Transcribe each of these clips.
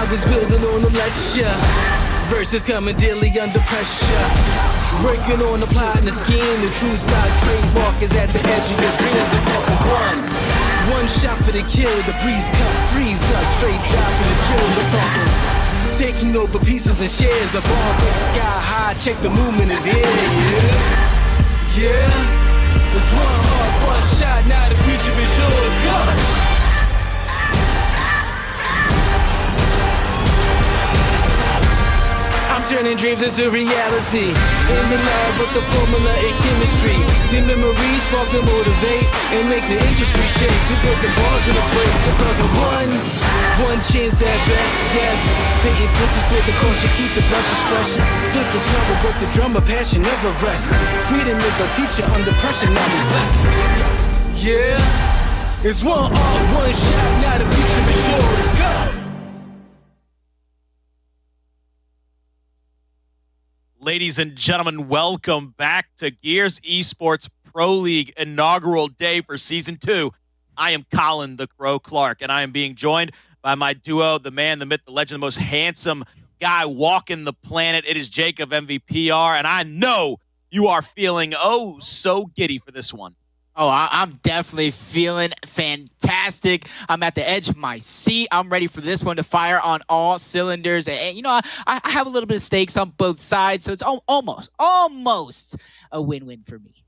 I was building on the lecture. Verses coming daily under pressure. Working on the plot and the scheme. The true stock trademark is at the edge of your dreams. I'm talking one shot for the kill. The breeze cut, freeze up, straight drop in the chills. I'm talking taking over pieces and shares. A bomb in the sky high. Check the movement is here. Yeah. It's one heart, one shot. Now the future is yours. Go. Turning dreams into reality. In the lab with the formula and chemistry. The memories spark and motivate and make the industry shake. We put the balls in the place. I'm talking one chance at best, yes. Painting pictures for the culture, keep the brushes fresh. Flip the cover, work the drummer, passion never rests. Freedom is our teacher under pressure, now we blessed. Yeah, it's one art, one shot. Now the future is yours. Go. Ladies and gentlemen, welcome back to Gears Esports Pro League inaugural day for Season 2. I am Colin the Crow Clark, and I am being joined by my duo, the man, the myth, the legend, the most handsome guy walking the planet. It is Jacob MVPR, and I know you are feeling so giddy for this one. Oh, I'm definitely feeling fantastic. I'm at the edge of my seat. I'm ready for this one to fire on all cylinders. And you know, I have a little bit of stakes on both sides, so it's almost a win-win for me.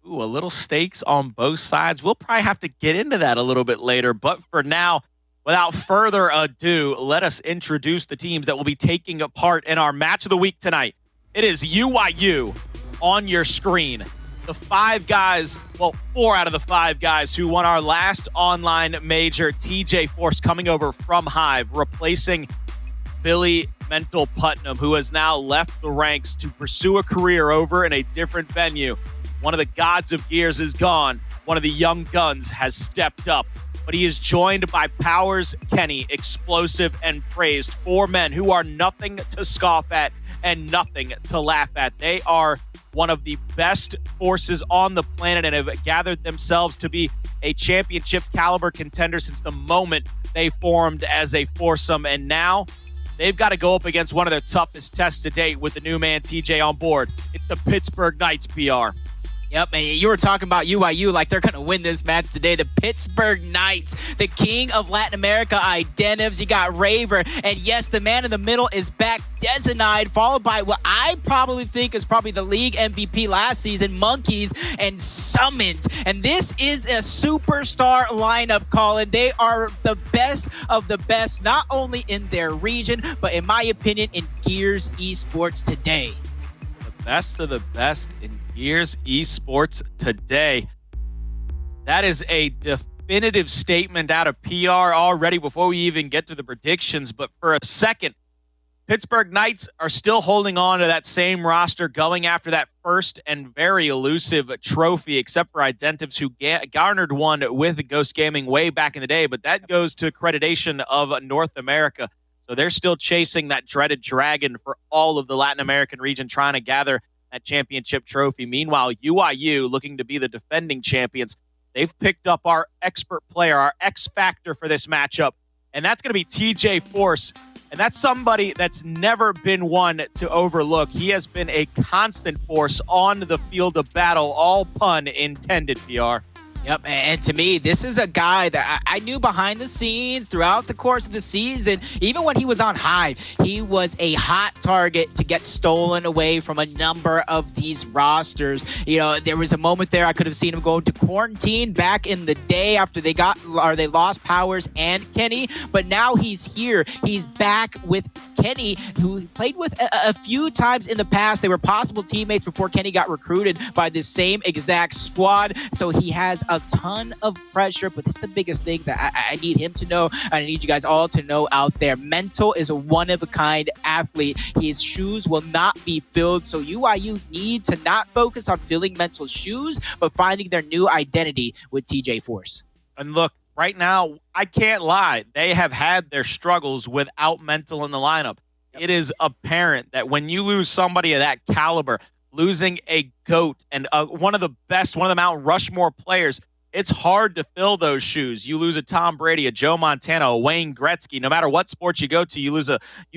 Ooh, a little stakes on both sides. We'll probably have to get into that a little bit later. But for now, without further ado, let us introduce the teams that will be taking part in our match of the week tonight. It is UYU on your screen. The 5 guys, well, 4 out of the 5 guys who won our last online major, TJForce coming over from Hive, replacing Billy Mental Putnam, who has now left the ranks to pursue a career over in a different venue. One of the gods of Gears is gone. One of the young guns has stepped up. But he is joined by Powerz, Kenny, Xplosive, and Praized. 4 men who are nothing to scoff at and nothing to laugh at. They are one of the best forces on the planet and have gathered themselves to be a championship caliber contender since the moment they formed as a foursome. And now they've got to go up against one of their toughest tests to date with the new man TJ on board. It's the Pittsburgh Knights, PR. Yep, and you were talking about UYU like they're going to win this match today. The Pittsburgh Knights, the king of Latin America, Identivez. You got Raver, and yes, the man in the middle is back, Dezonide, followed by what I probably think is probably the league MVP last season, Monkyz and SuMuNs. And this is a superstar lineup, Colin. They are the best of the best, not only in their region, but in my opinion, in Gears Esports today. The best of the best in Gears Esports today. That is a definitive statement out of PR already before we even get to the predictions. But for a second, Pittsburgh Knights are still holding on to that same roster, going after that first and very elusive trophy, except for Identivez, who garnered one with Ghost Gaming way back in the day. But that goes to accreditation of North America. So they're still chasing that dreaded dragon for all of the Latin American region, trying to gather that championship trophy. Meanwhile, UYU, looking to be the defending champions, they've picked up our expert player, our X factor for this matchup, and that's going to be TJForce. And that's somebody that's never been one to overlook. He has been a constant force on the field of battle, all pun intended, PR. Yep, and to me, this is a guy that I knew behind the scenes throughout the course of the season. Even when he was on Hive, he was a hot target to get stolen away from a number of these rosters. You know, there was a moment there I could have seen him go into quarantine back in the day after they lost Powerz and Kenny, but now he's here. He's back with Kenny, who he played with a few times in the past. They were possible teammates before Kenny got recruited by this same exact squad, so he has a ton of pressure, but this is the biggest thing that I need him to know. I need you guys all to know out there. Mental is a one-of-a-kind athlete. His shoes will not be filled, so UYU need to not focus on filling Mental's shoes, but finding their new identity with TJForce. And look, right now, I can't lie. They have had their struggles without Mental in the lineup. Yep. It is apparent that when you lose somebody of that caliber, losing a GOAT and one of the best, one of the Mount Rushmore players, it's hard to fill those shoes. You lose a Tom Brady, a Joe Montana, a Wayne Gretzky. No matter what sport you go to, you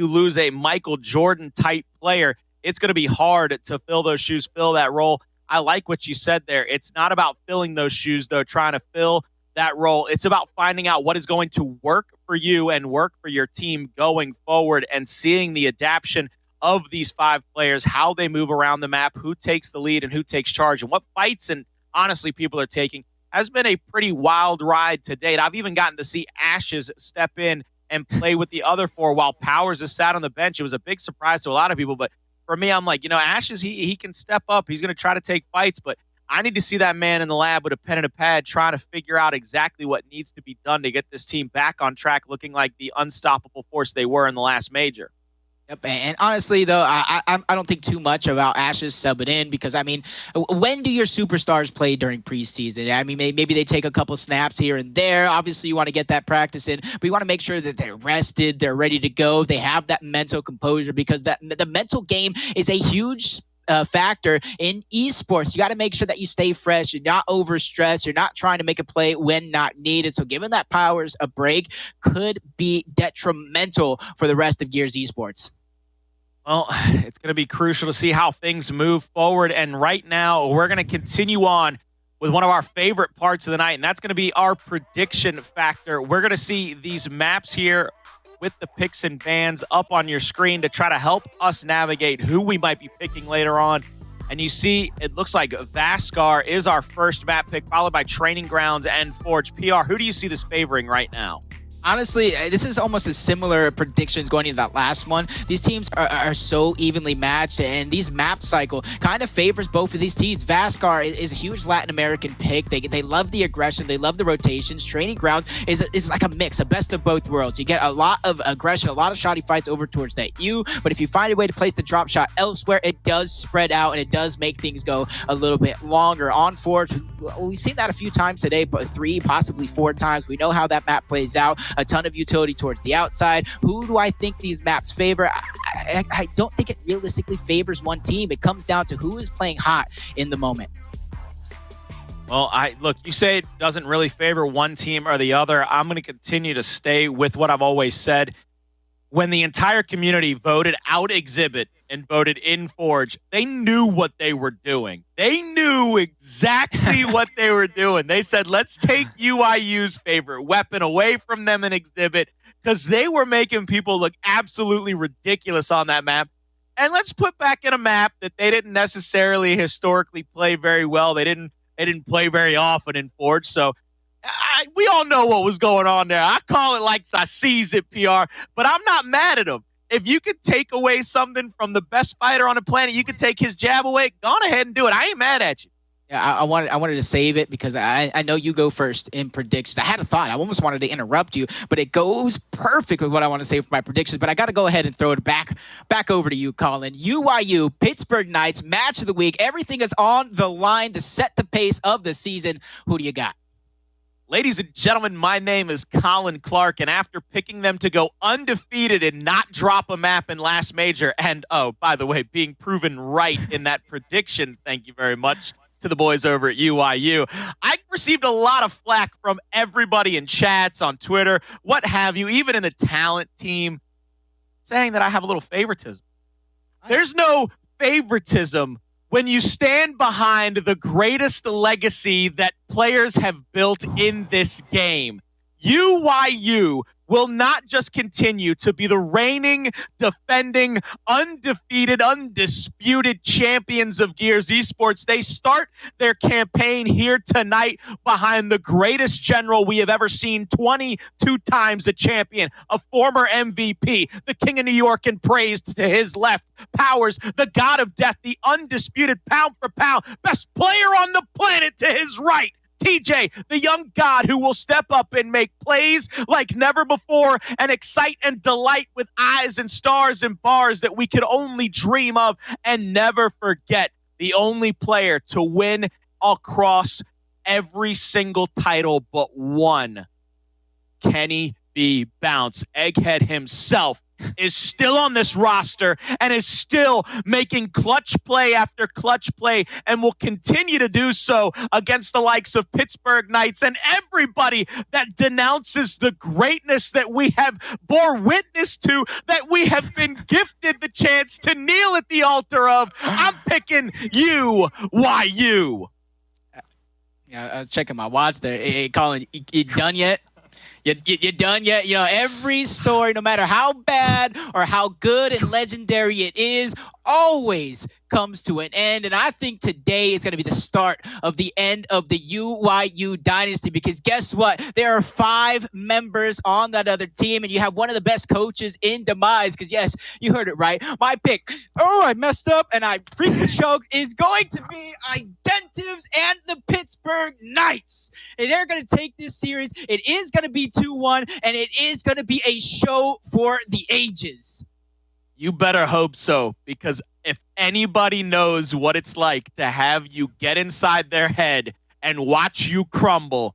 lose a Michael Jordan type player. It's going to be hard to fill those shoes, fill that role. I like what you said there. It's not about filling those shoes, though, trying to fill that role. It's about finding out what is going to work for you and work for your team going forward, and seeing the adaptation of these 5 players, how they move around the map, who takes the lead and who takes charge, and what fights and honestly people are taking. Has been a pretty wild ride to date. I've even gotten to see Ashes step in and play with the other 4 while Powerz has sat on the bench. It was a big surprise to a lot of people, but for me, I'm like, Ashes, he can step up. He's going to try to take fights, but I need to see that man in the lab with a pen and a pad trying to figure out exactly what needs to be done to get this team back on track, looking like the unstoppable force they were in the last major. Yep, and honestly, though, I don't think too much about Ashes subbing in, because, I mean, when do your superstars play during preseason? I mean, maybe they take a couple snaps here and there. Obviously, you want to get that practice in, but you want to make sure that they're rested, they're ready to go, they have that mental composure, because the mental game is a huge factor in esports. You got to make sure that you stay fresh. You're not overstressed. You're not trying to make a play when not needed. So giving that Powerz a break could be detrimental for the rest of Gears Esports. Well, it's going to be crucial to see how things move forward. And right now, we're going to continue on with one of our favorite parts of the night, and that's going to be our prediction factor. We're going to see these maps here with the picks and bans up on your screen to try to help us navigate who we might be picking later on. And you see, it looks like Vaskar is our first map pick, followed by Training Grounds and Forge. PR, who do you see this favoring right now? Honestly, this is almost a similar predictions going into that last one. These teams are so evenly matched, and these map cycle kind of favors both of these teams. Vaskar is a huge Latin American pick. They love the aggression. They love the rotations. Training Grounds is like a mix, a best of both worlds. You get a lot of aggression, a lot of shoddy fights over towards that U, but if you find a way to place the drop shot elsewhere, it does spread out, and it does make things go a little bit longer. On Forge, we've seen that a few times today, but 3, possibly 4 times. We know how that map plays out. A ton of utility towards the outside. Who do I think these maps favor? I don't think it realistically favors one team. It comes down to who is playing hot in the moment. Well, look, you say it doesn't really favor one team or the other. I'm going to continue to stay with what I've always said. When the entire community voted out Exhibit and voted in Forge, they knew what they were doing. They knew exactly what they were doing. They said, let's take UYU's favorite weapon away from them in Exhibit, because they were making people look absolutely ridiculous on that map. And let's put back in a map that they didn't necessarily historically play very well. They didn't play very often in Forge. So we all know what was going on there. I call it like I sees it, PR, but I'm not mad at him. If you could take away something from the best fighter on the planet, you could take his jab away. Go on ahead and do it. I ain't mad at you. Yeah, I wanted to save it because I know you go first in predictions. I had a thought. I almost wanted to interrupt you, but it goes perfect with what I want to say for my predictions. But I got to go ahead and throw it back over to you, Colin. UYU, Pittsburgh Knights, match of the week. Everything is on the line to set the pace of the season. Who do you got? Ladies and gentlemen, my name is Colin Clark, and after picking them to go undefeated and not drop a map in last major, and, oh, by the way, being proven right in that prediction, thank you very much to the boys over at UYU, I received a lot of flack from everybody in chats, on Twitter, what have you, even in the talent team, saying that I have a little favoritism. There's no favoritism when you stand behind the greatest legacy that players have built in this game. UYU will not just continue to be the reigning, defending, undefeated, undisputed champions of Gears Esports. They start their campaign here tonight behind the greatest general we have ever seen, 22 times a champion, a former MVP, the King of New York and Praized to his left, Powerz, the god of death, the undisputed pound for pound, best player on the planet to his right, TJ, the young god who will step up and make plays like never before and excite and delight with eyes and stars and bars that we could only dream of. And never forget, the only player to win across every single title but one, Kenny B. Bounce, Egghead himself, is still on this roster and is still making clutch play after clutch play and will continue to do so against the likes of Pittsburgh Knights and everybody that denounces the greatness that we have bore witness to, that we have been gifted the chance to kneel at the altar of. I'm picking UYU. Yeah, I was checking my watch there. Hey, Colin, you done yet? You done yet? You know, every story, no matter how bad or how good and legendary it is, always comes to an end. And I think today is going to be the start of the end of the UYU dynasty, because guess what? There are 5 members on that other team, and you have one of the best coaches in Demise, because yes, you heard it right. My pick, I messed up and I freaking choked, is going to be Identivez and the Pittsburgh Knights. And they're going to take this series. It is going to be 2-1, and it is going to be a show for the ages. You better hope so, because if anybody knows what it's like to have you get inside their head and watch you crumble,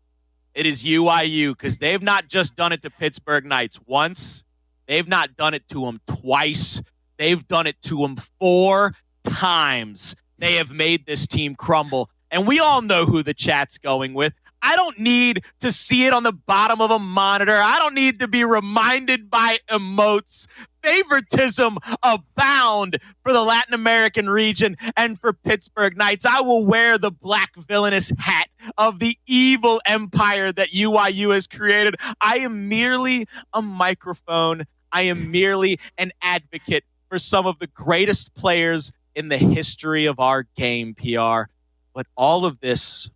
it is UYU, because they've not just done it to Pittsburgh Knights once. They've not done it to them twice. They've done it to them 4 times. They have made this team crumble, and we all know who the chat's going with. I don't need to see it on the bottom of a monitor. I don't need to be reminded by emotes. Favoritism abound for the Latin American region and for Pittsburgh Knights. I will wear the black villainous hat of the evil empire that UYU has created. I am merely a microphone. I am merely an advocate for some of the greatest players in the history of our game, PR. But all of this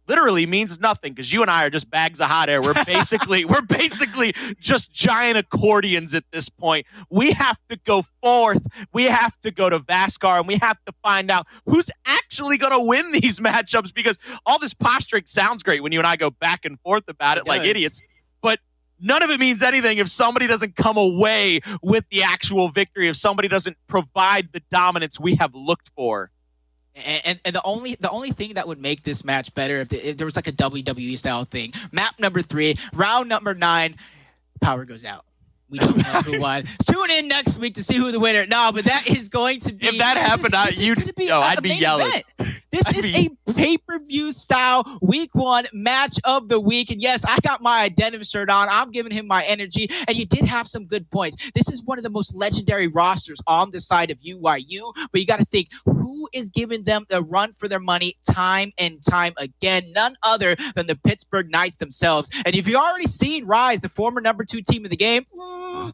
literally means nothing, because you and I are just bags of hot air. We're basically just giant accordions at this point. We have to go forth. We have to go to Vascar, and we have to find out who's actually going to win these matchups, because all this posturing sounds great when you and I go back and forth about it like idiots, but none of it means anything if somebody doesn't come away with the actual victory, if somebody doesn't provide the dominance we have looked for. And the only thing that would make this match better if there was like a WWE style thing. Map number 3, round number 9, power goes out. We don't know who won. Tune in next week to see who the winner. No, but that is going to be. If that happened, I'd be yelling. This is a pay-per-view style week 1 match of the week. And yes, I got my Identivez shirt on. I'm giving him my energy. And you did have some good points. This is one of the most legendary rosters on the side of UYU. But you got to think, who is giving them the run for their money time and time again? None other than the Pittsburgh Knights themselves. And if you've already seen Rise, the former number 2 team of the game,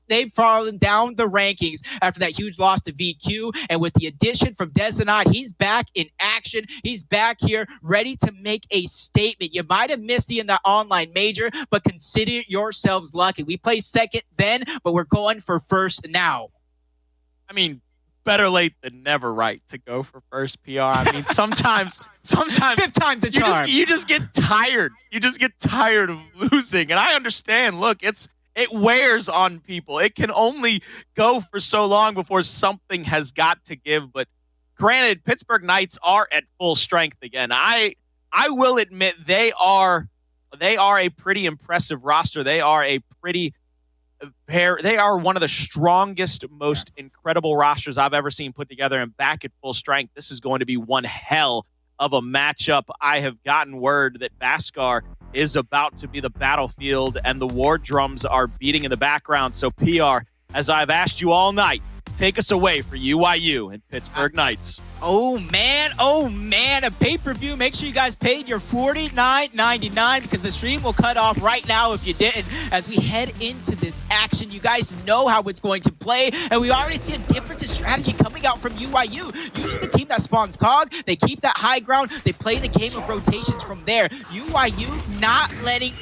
they've fallen down the rankings after that huge loss to VQ. And with the addition from Dezonide, he's back in action. He's back here ready to make a statement. You might have missed it in the online major, but consider yourselves lucky. We placed second then, but we're going for first now. I mean, better late than never, right, to go for first, PR. I mean, sometimes 5th time's the charm. You just get tired. You just get tired of losing. And I understand, look, it wears on people. It can only go for so long before something has got to give. But granted, Pittsburgh Knights are at full strength again. I will admit they are a pretty impressive roster. They are one of the strongest, most incredible rosters I've ever seen put together, and back at full strength. This is going to be one hell of a matchup. I have gotten word that Vascar is about to be the battlefield and the war drums are beating in the background. So PR, as I've asked you all night, take us away for UYU and Pittsburgh Knights. Oh man, a pay-per-view. Make sure you guys paid your $49.99 because the stream will cut off right now if you didn't. As we head into this action, you guys know how it's going to play, and we already see a difference in strategy coming out from UYU. Usually the team that spawns COG, they keep that high ground, they play the game of rotations from there. UYU not letting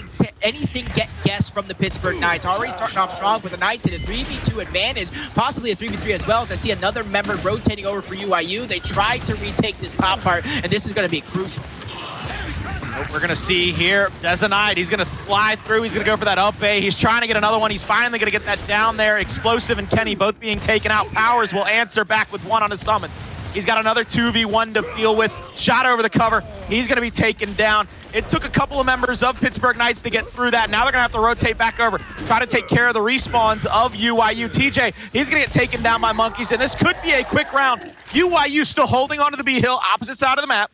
anything get guessed from the Pittsburgh Knights. Already starting off strong with the Knights in a 3v2 advantage, possibly a 3v3 as well, as I see another member rotating over for UYU. They try to retake this top part, and this is going to be crucial. What we're going to see here, Dezonide, he's going to fly through. He's going to go for that up A. He's trying to get another one. He's finally going to get that down there. Xplosive and Kenny both being taken out. Powerz will answer back with one on his SuMuNs. He's got another 2v1 to deal with. Shot over the cover. He's going to be taken down. It took a couple of members of Pittsburgh Knights to get through that. Now they're going to have to rotate back over, try to take care of the respawns of UYU. TJ, he's going to get taken down by Monkyz, and this could be a quick round. UYU still holding onto the B hill, opposite side of the map.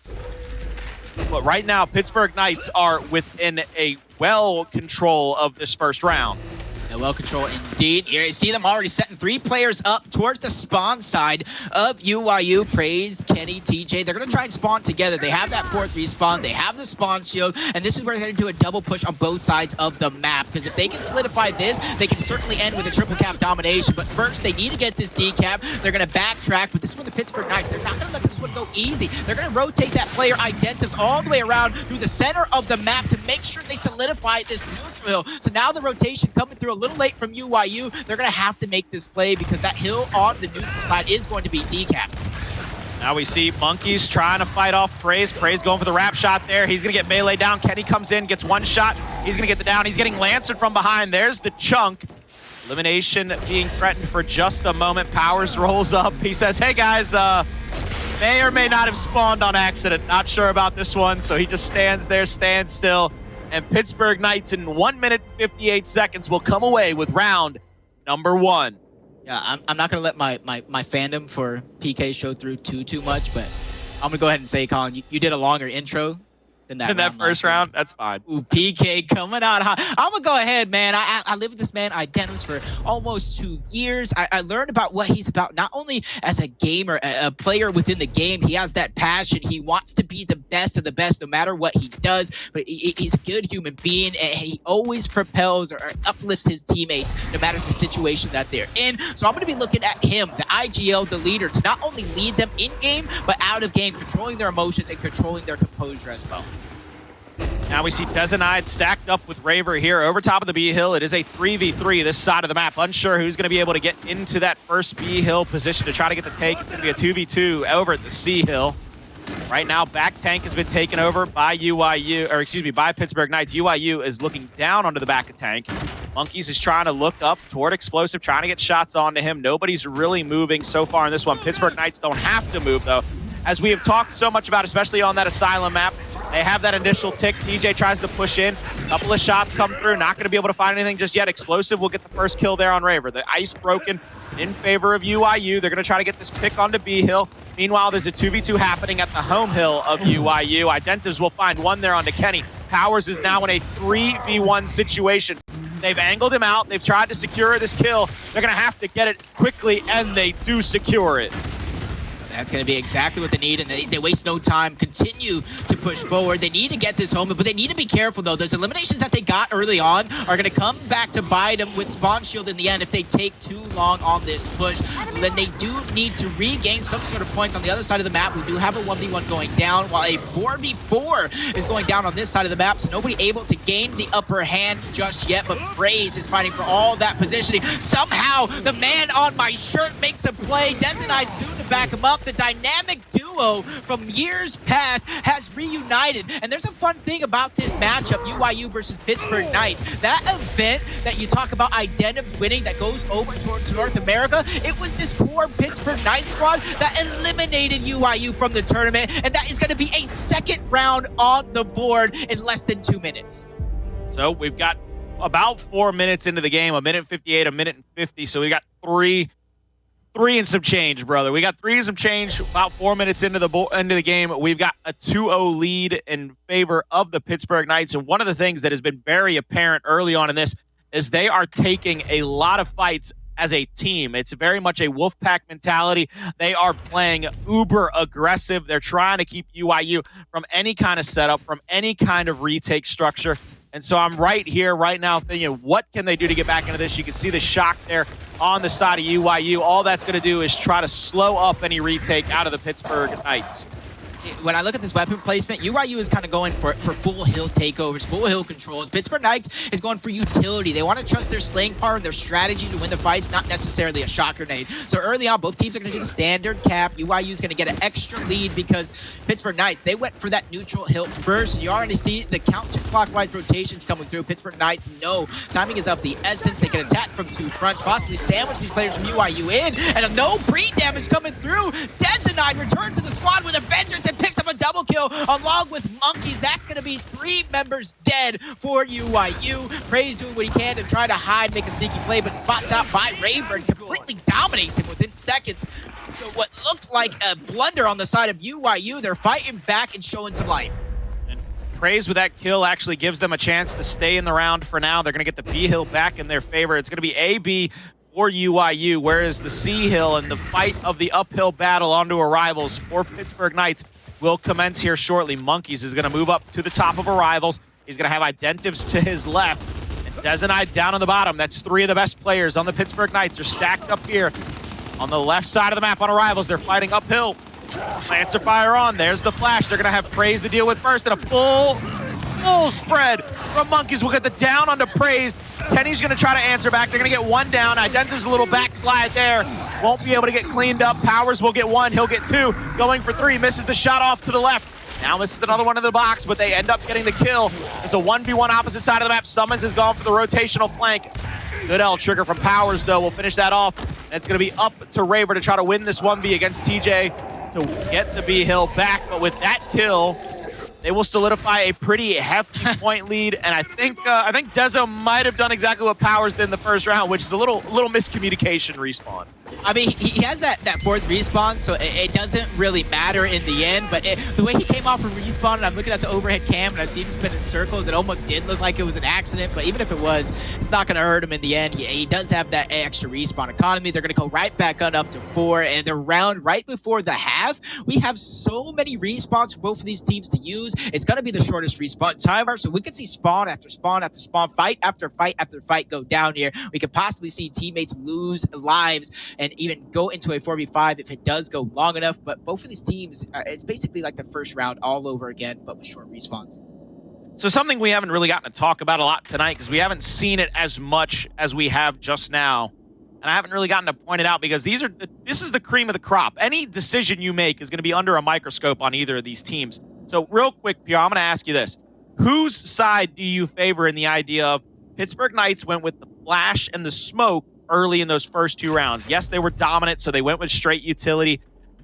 But right now, Pittsburgh Knights are within a well control of this first round. Yeah, well control indeed. Here you see them already setting 3 players up towards the spawn side of UYU. Praized, Kenny, TJ. They're going to try and spawn together. They have that 4th respawn. They have the spawn shield. And this is where they're going to do a double push on both sides of the map. Because if they can solidify this, they can certainly end with a triple cap domination. But first, they need to get this decap. They're going to backtrack. But this is where the Pittsburgh Knights, they're not going to let this one go easy. They're going to rotate that player Identivez all the way around through the center of the map to make sure they solidify this neutral hill. So now the rotation coming through a little late from UYU. They're going to have to make this play because that hill on the neutral side is going to be decapped. Now we see Monkyz trying to fight off Praized. Praized going for the wrap shot there. He's going to get melee down. Kenny comes in, gets 1 shot. He's going to get the down. He's getting Lancered from behind. There's the chunk. Elimination being threatened for just a moment. Powerz rolls up. He says, hey guys, may or may not have spawned on accident. Not sure about this one. So he just stands there, stands still. And Pittsburgh Knights in 1 minute 58 seconds will come away with round number 1. Yeah, I'm not going to let my fandom for PK show through too much, but I'm going to go ahead and say, Colin, you did a longer intro than that. In that first round, that's fine. Ooh, PK coming out hot. I'm going to go ahead, man. I lived with this man, Identivez, for almost 2 years. I learned about what he's about, not only as a gamer, a player within the game. He has that passion. He wants to be the best of the best no matter what he does, but he's a good human being, and he always propels or uplifts his teammates no matter the situation that they're in. So I'm going to be looking at him, the IGL, the leader, to not only lead them in-game, but out of game, controlling their emotions and controlling their composure as well. Now we see Dezonide stacked up with Raver here over top of the B hill. It is a 3v3 this side of the map. Unsure who's going to be able to get into that first B hill position to try to get the take. It's going to be a 2v2 over at the C hill. Right now, back tank has been taken over by by Pittsburgh Knights. UYU is looking down onto the back of tank. Monkyz is trying to look up toward Xplosive, trying to get shots onto him. Nobody's really moving so far in this one. Pittsburgh Knights don't have to move, though. As we have talked so much about, especially on that Asylum map, they have that initial tick. TJ tries to push in. A couple of shots come through. Not going to be able to find anything just yet. Xplosive will get the first kill there on Raver. The ice broken in favor of UYU. They're going to try to get this pick onto B hill. Meanwhile, there's a 2v2 happening at the home hill of UYU. Identivez will find 1 there onto Kenny. Powerz is now in a 3v1 situation. They've angled him out. They've tried to secure this kill. They're going to have to get it quickly, and they do secure it. That's going to be exactly what they need, and they waste no time, continue to push forward. They need to get this home, but they need to be careful, though. Those eliminations that they got early on are going to come back to bite them with Spawn Shield in the end if they take too long on this push. Then they do need to regain some sort of points on the other side of the map. We do have a 1v1 going down, while a 4v4 is going down on this side of the map, so nobody able to gain the upper hand just yet, but Praized is fighting for all that positioning. Somehow, the man on my shirt makes a play. Dezonide soon to back him up. The dynamic duo from years past has reunited. And there's a fun thing about this matchup, UYU versus Pittsburgh Knights. That event that you talk about Identivez winning that goes over towards North America, it was this core Pittsburgh Knights squad that eliminated UYU from the tournament. And that is going to be a 2nd round on the board in less than 2 minutes. So we've got about 4 minutes into the game, 1:58, 1:50. So we got three and some change, brother. We got 3 and some change about 4 minutes into the game. We've got a 2-0 lead in favor of the Pittsburgh Knights. And one of the things that has been very apparent early on in this is they are taking a lot of fights as a team. It's very much a Wolfpack mentality. They are playing uber aggressive. They're trying to keep UYU from any kind of setup, from any kind of retake structure. And so I'm right here, right now, thinking, what can they do to get back into this? You can see the shock there on the side of UYU. All that's going to do is try to slow up any retake out of the Pittsburgh Knights. When I look at this weapon placement, UYU is kind of going for full hill takeovers, full hill controls. Pittsburgh Knights is going for utility. They want to trust their slaying power and their strategy to win the fights, not necessarily a shot grenade. So early on, both teams are going to do the standard cap. UYU is going to get an extra lead because Pittsburgh Knights, they went for that neutral hill first. You already see the counterclockwise rotations coming through. Pittsburgh Knights know timing is of the essence. They can attack from 2 fronts, possibly sandwich these players from UYU in, and a no pre-damage coming through. Dezonide returns to the squad with a vengeance and picks up a double kill along with Monkyz. That's that's going to be 3 members dead for UYU. Praized doing what he can to try to hide, make a sneaky play, but spots out by Raver and completely dominates him within seconds. So what looked like a blunder on the side of UYU, they're fighting back and showing some life. Praized with that kill actually gives them a chance to stay in the round for now. They're going to get the B hill back in their favor. It's going to be AB for UYU, whereas the C hill and the fight of the uphill battle onto arrivals for Pittsburgh Knights will commence here shortly. Monkyz is going to move up to the top of arrivals. He's going to have Identivez to his left and Dezonide down on the bottom. That's 3 of the best players on the Pittsburgh Knights are stacked up here on the left side of the map on arrivals. They're fighting uphill. Lancer fire on. There's the flash. They're going to have Praized to deal with first, and a full spread from Monkyz. We'll get the down onto Praized. Kenny's going to try to answer back. They're going to get 1 down. Identivez a little backslide there. Won't be able to get cleaned up. Powerz will get 1. He'll get 2. Going for 3. Misses the shot off to the left. Now misses another one in the box, but they end up getting the kill. There's a 1v1 opposite side of the map. SuMuNs has gone for the rotational flank. Good L trigger from Powerz, though. We'll finish that off. It's going to be up to Raver to try to win this 1v against TJ to get the B hill back. But with that kill, they will solidify a pretty hefty point lead. And I think Dezo might have done exactly what Powerz did in the first round, which is a little miscommunication respawn. I mean, he has that 4th respawn, so it doesn't really matter in the end. But the way he came off from respawn, and I'm looking at the overhead cam, and I see him spin in circles, it almost did look like it was an accident. But even if it was, it's not going to hurt him in the end. He does have that extra respawn economy. They're going to go right back on up to 4, and the round right before the half, we have so many respawns for both of these teams to use. It's going to be the shortest respawn timer, so we could see spawn after spawn after spawn, fight after fight after fight go down here. We could possibly see teammates lose lives and even go into a 4v5 if it does go long enough. But both of these teams, it's basically like the first round all over again, but with short respawns. So something we haven't really gotten to talk about a lot tonight, because we haven't seen it as much as we have just now. And I haven't really gotten to point it out, because this is the cream of the crop. Any decision you make is going to be under a microscope on either of these teams. So real quick, Pierre, I'm going to ask you this. Whose side do you favor in the idea of Pittsburgh Knights went with the flash and the smoke early in those first 2 rounds? Yes, they were dominant, so they went with straight utility.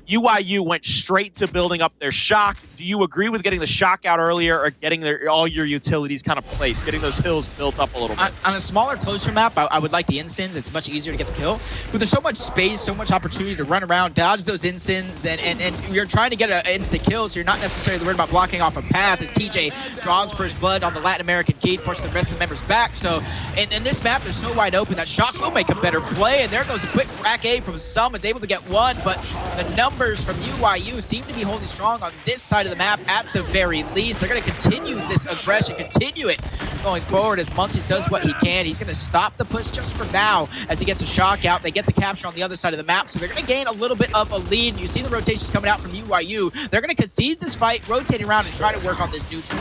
UYU went straight to building up their shock. Do you agree with getting the shock out earlier, or getting all your utilities kind of placed, getting those hills built up a little bit? On a smaller, closer map, I would like the insins. It's much easier to get the kill. But there's so much space, so much opportunity to run around, dodge those insins, and you're trying to get an instant kill, so you're not necessarily worried about blocking off a path as TJ draws first blood on the Latin American key, forcing the rest of the members back. So in this map, they're so wide open that shock will make a better play, and there goes a quick rack A from SuMuNs, able to get 1, but the numbers from UYU seem to be holding strong on this side of the map at the very least. They're going to continue this aggression, continue it going forward as Monkyz does what he can. He's going to stop the push just for now as he gets a shock out. They get the capture on the other side of the map, so they're going to gain a little bit of a lead. And you see the rotations coming out from UYU. They're going to concede this fight, rotating around and try to work on this neutral.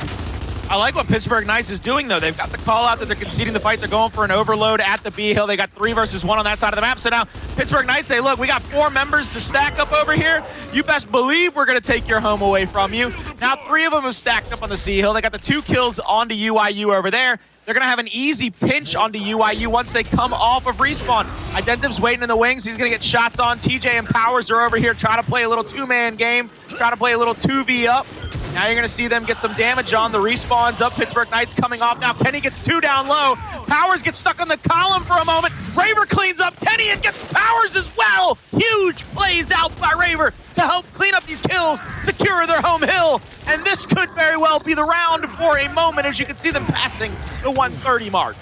I like what Pittsburgh Knights is doing, though. They've got the call out that they're conceding the fight. They're going for an overload at the B hill. They got 3 versus 1 on that side of the map. So now Pittsburgh Knights say, look, we got 4 members to stack up over here. You best believe we're going to take your home away from you. Now 3 of them have stacked up on the C hill. They got the 2 kills onto UYU over there. They're going to have an easy pinch onto UYU once they come off of respawn. Identiv's waiting in the wings. He's going to get shots on. TJ and Powerz are over here trying to play a little 2-man game, trying to play a little 2v up. Now you're going to see them get some damage on the respawns of Pittsburgh Knights coming off. Now Kenny gets 2 down low. Powerz gets stuck on the column for a moment. Raver cleans up Kenny and gets Powerz as well. Huge plays out by Raver to help clean up these kills, secure their home hill. And this could very well be the round for a moment, as you can see them passing the 130 mark.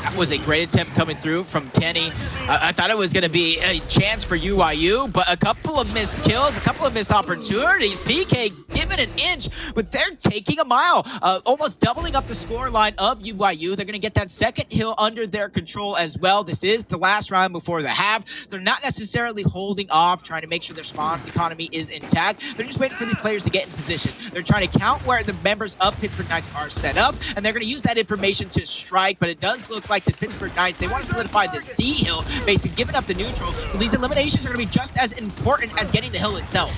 That was a great attempt coming through from Kenny. I thought it was going to be a chance for UYU, but a couple of missed kills, a couple of missed opportunities. PK given an inch, but they're taking a mile, almost doubling up the score line of UYU. They're going to get that second hill under their control as well. This is the last round before the half. They're not necessarily holding off, trying to make sure their spawn economy is intact. They're just waiting for these players to get in position. They're trying to count where the members of Pittsburgh Knights are set up, and they're going to use that information to strike, but it does look like the Pittsburgh Knights, they want to solidify the C hill, basically giving up the neutral. So these eliminations are going to be just as important as getting the hill itself.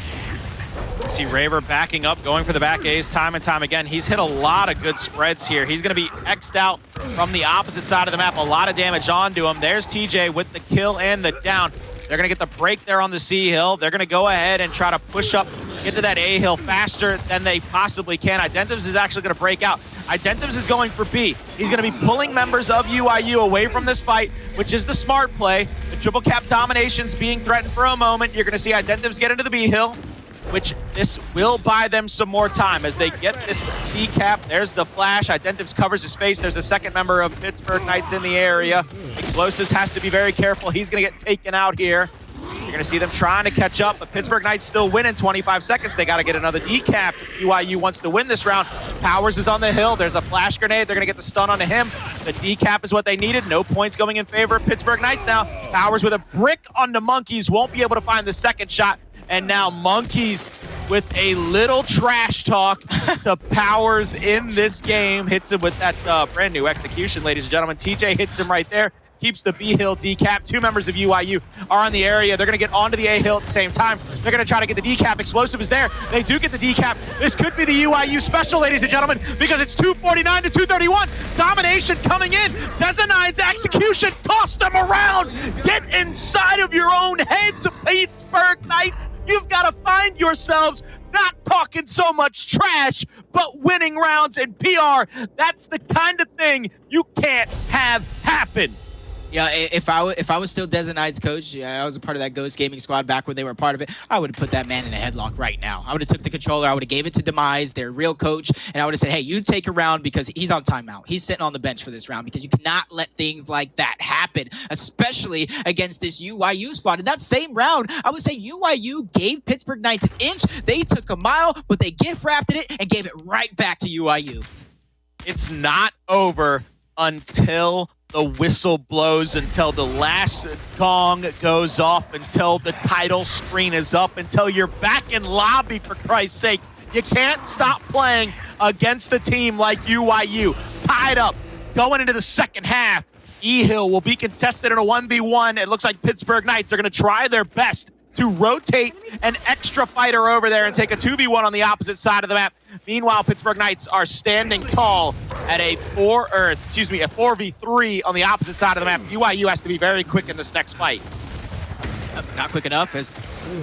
See Raver backing up, going for the back A's time and time again. He's hit a lot of good spreads here. He's going to be X'd out from the opposite side of the map. A lot of damage onto him. There's TJ with the kill and the down. They're going to get the break there on the C hill. They're going to go ahead and try to push up get to that A hill faster than they possibly can. Identivez is actually going to break out. Identivez is going for B. He's going to be pulling members of UYU away from this fight, which is the smart play. The triple cap domination's being threatened for a moment. You're going to see Identivez get into the B hill, which this will buy them some more time as they get this B cap. There's the flash. Identivez covers his face. There's a second member of Pittsburgh Knights in the area. Xplosive has to be very careful. He's going to get taken out here. You're going to see them trying to catch up, but Pittsburgh Knights still win in 25 seconds. They got to get another decap if UYU wants to win this round. Powerz is on the hill. There's a flash grenade. They're going to get the stun onto him. The decap is what they needed. No points going in favor of Pittsburgh Knights now. Powerz with a brick on the Monkyz. Won't be able to find the second shot. And now Monkyz with a little trash talk to Powerz in this game. Hits him with that brand new execution, ladies and gentlemen. TJ hits him right there. Keeps the B hill decap. Two members of UYU are on the area. They're going to get onto the A hill at the same time. They're going to try to get the decap. Xplosive is there. They do get the decap. This could be the UYU special, ladies and gentlemen, because it's 249 to 231. Domination coming in. Dezonide's execution tossed them around. Get inside of your own heads, Pittsburgh Knights. You've got to find yourselves not talking so much trash, but winning rounds in PR. That's the kind of thing you can't have happen. Yeah, if I was still Dezonide's coach, I was a part of that Ghost Gaming squad back when they were a part of it, I would have put that man in a headlock right now. I would have took the controller, I would have gave it to Demise, their real coach, and I would have said, hey, you take a round because he's on timeout. He's sitting on the bench for this round because you cannot let things like that happen, especially against this UYU squad. In that same round, I would say UYU gave Pittsburgh Knights an inch. They took a mile, but they gift wrapped it and gave it right back to UYU. It's not over until the whistle blows, until the last gong goes off, until the title screen is up, until you're back in lobby, for Christ's sake. You can't stop playing against a team like UYU. Tied up, going into the second half. E-Hill will be contested in a 1v1. It looks like Pittsburgh Knights are going to try their best to rotate an extra fighter over there and take a 2v1 on the opposite side of the map. Meanwhile, Pittsburgh Knights are standing tall at a 4v3 on the opposite side of the map. UYU has to be very quick in this next fight. Not quick enough, as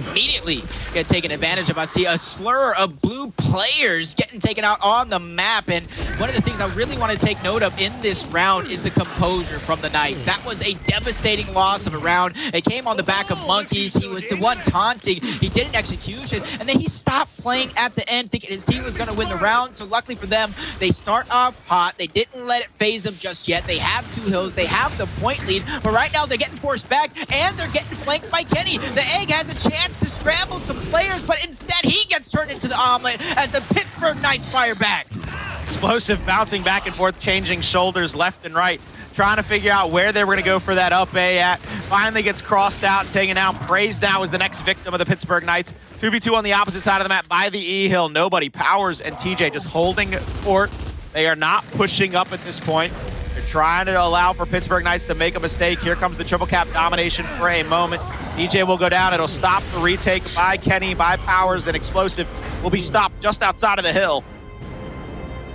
immediately get taken advantage of. I see a slur of blue players getting taken out on the map, and one of the things I really want to take note of in this round is the composure from the Knights. That was a devastating loss of a round. It came on the back of Monkyz. He was the one taunting. He did an execution, and then he stopped playing at the end, thinking his team was going to win the round. So luckily for them, they start off hot. They didn't let it phase them just yet. They have two hills. They have the point lead, but right now they're getting forced back, and they're getting flanked by Kenny. The Egg has a chance to scramble some players, but instead he gets turned into the omelet as the Pittsburgh Knights fire back. Xplosive bouncing back and forth, changing shoulders left and right, trying to figure out where they were going to go for that up A at. Finally gets crossed out and taken out. Praized now is the next victim of the Pittsburgh Knights. 2v2 on the opposite side of the map by the E-Hill. Nobody. Powerz and TJ just holding fort. They are not pushing up at this point. They're trying to allow for Pittsburgh Knights to make a mistake. Here comes the triple cap domination for a moment. DJ will go down. It'll stop the retake by Kenny, by Powerz, and Xplosive will be stopped just outside of the hill.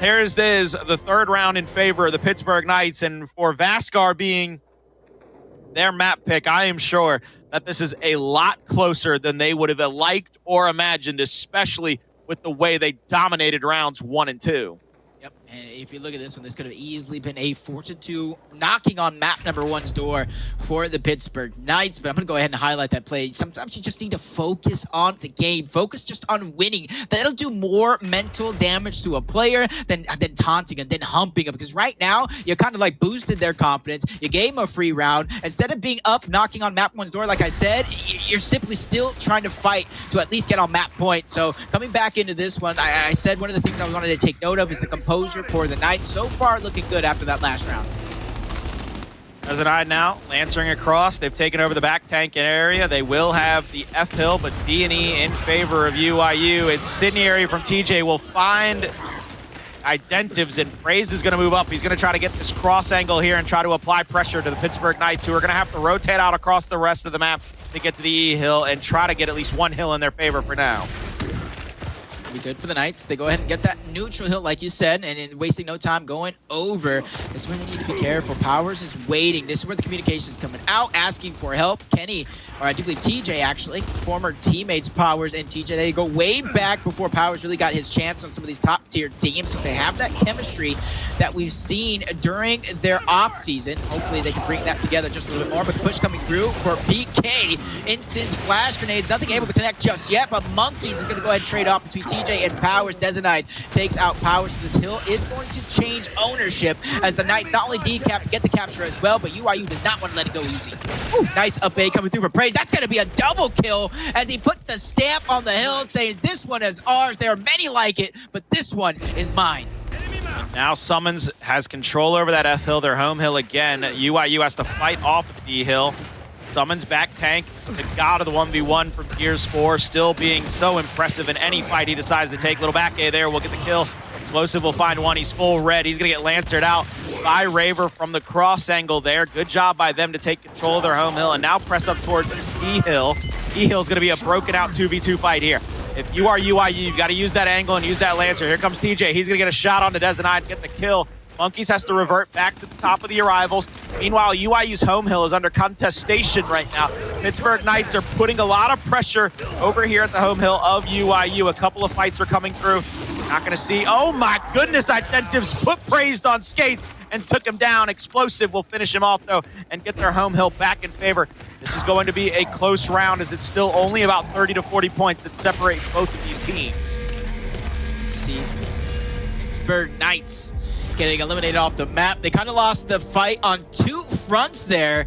Here's the third round in favor of the Pittsburgh Knights, and for Vaskar being their map pick, I am sure that this is a lot closer than they would have liked or imagined, especially with the way they dominated rounds 1 and 2. Yep, and if you look at this one, this could have easily been a 4-2 knocking on map number 1's door for the Pittsburgh Knights, but I'm going to go ahead and highlight that play. Sometimes you just need to focus on the game, focus just on winning. That'll do more mental damage to a player than taunting and then humping them, because right now, you kind of like boosted their confidence. You gave them a free round. Instead of being up, knocking on map 1's door, like I said, you're simply still trying to fight to at least get on map point. So coming back into this one, I said one of the things I wanted to take note of is the composure for the Knights. So far, looking good after that last round. Dezonide now, lancering across. They've taken over the back tank area. They will have the F hill, but D&E in favor of UYU. Incendiary from TJ will find Identivez, and Praized is going to move up. He's going to try to get this cross angle here and try to apply pressure to the Pittsburgh Knights, who are going to have to rotate out across the rest of the map to get to the E hill and try to get at least one hill in their favor for now. be good for the Knights. They go ahead and get that neutral hill, like you said, and in wasting no time going over. This is where they need to be careful. Powerz is waiting. This is where the communication is coming out, asking for help. Kenny, or I do believe TJ actually, former teammates Powerz and TJ, they go way back before Powerz really got his chance on some of these top tier teams. So they have that chemistry that we've seen during their off season. Hopefully they can bring that together just a little bit more. But the push coming through for PK. Instance flash grenade, nothing able to connect just yet, but Monkyz is going to go ahead and trade off between TJ and Powerz. Dezonide takes out Powerz. So this hill is going to change ownership as the Knights not only decap, get the capture as well, but UYU does not want to let it go easy. Ooh, nice up A coming through for Praized. That's going to be a double kill as he puts the stamp on the hill saying this one is ours. There are many like it, but this one is mine. Now SuMuNs has control over that F hill, their home hill again. UYU has to fight off the D hill. SuMuNs back tank, the god of the 1v1 from Gears 4, still being so impressive in any fight he decides to take. Little back A there, we'll get the kill. Xplosive will find one, he's full red. He's gonna get lancered out by Raver from the cross angle there. Good job by them to take control of their home hill and now press up towards D hill. D hill's gonna be a broken out 2v2 fight here. If you are UYU, you've got to use that angle and use that lancer. Here comes TJ. He's going to get a shot on the Dezonide, get the kill. Monkyz has to revert back to the top of the arrivals. Meanwhile, UYU's home hill is under contestation right now. Pittsburgh Knights are putting a lot of pressure over here at the home hill of UYU. A couple of fights are coming through. Not going to see. Oh my goodness, Identivez put Praized on skates and took him down. Xplosive will finish him off though and get their home hill back in favor. This is going to be a close round as it's still only about 30 to 40 points that separate both of these teams. See, Pittsburgh Knights getting eliminated off the map. They kind of lost the fight on two fronts there.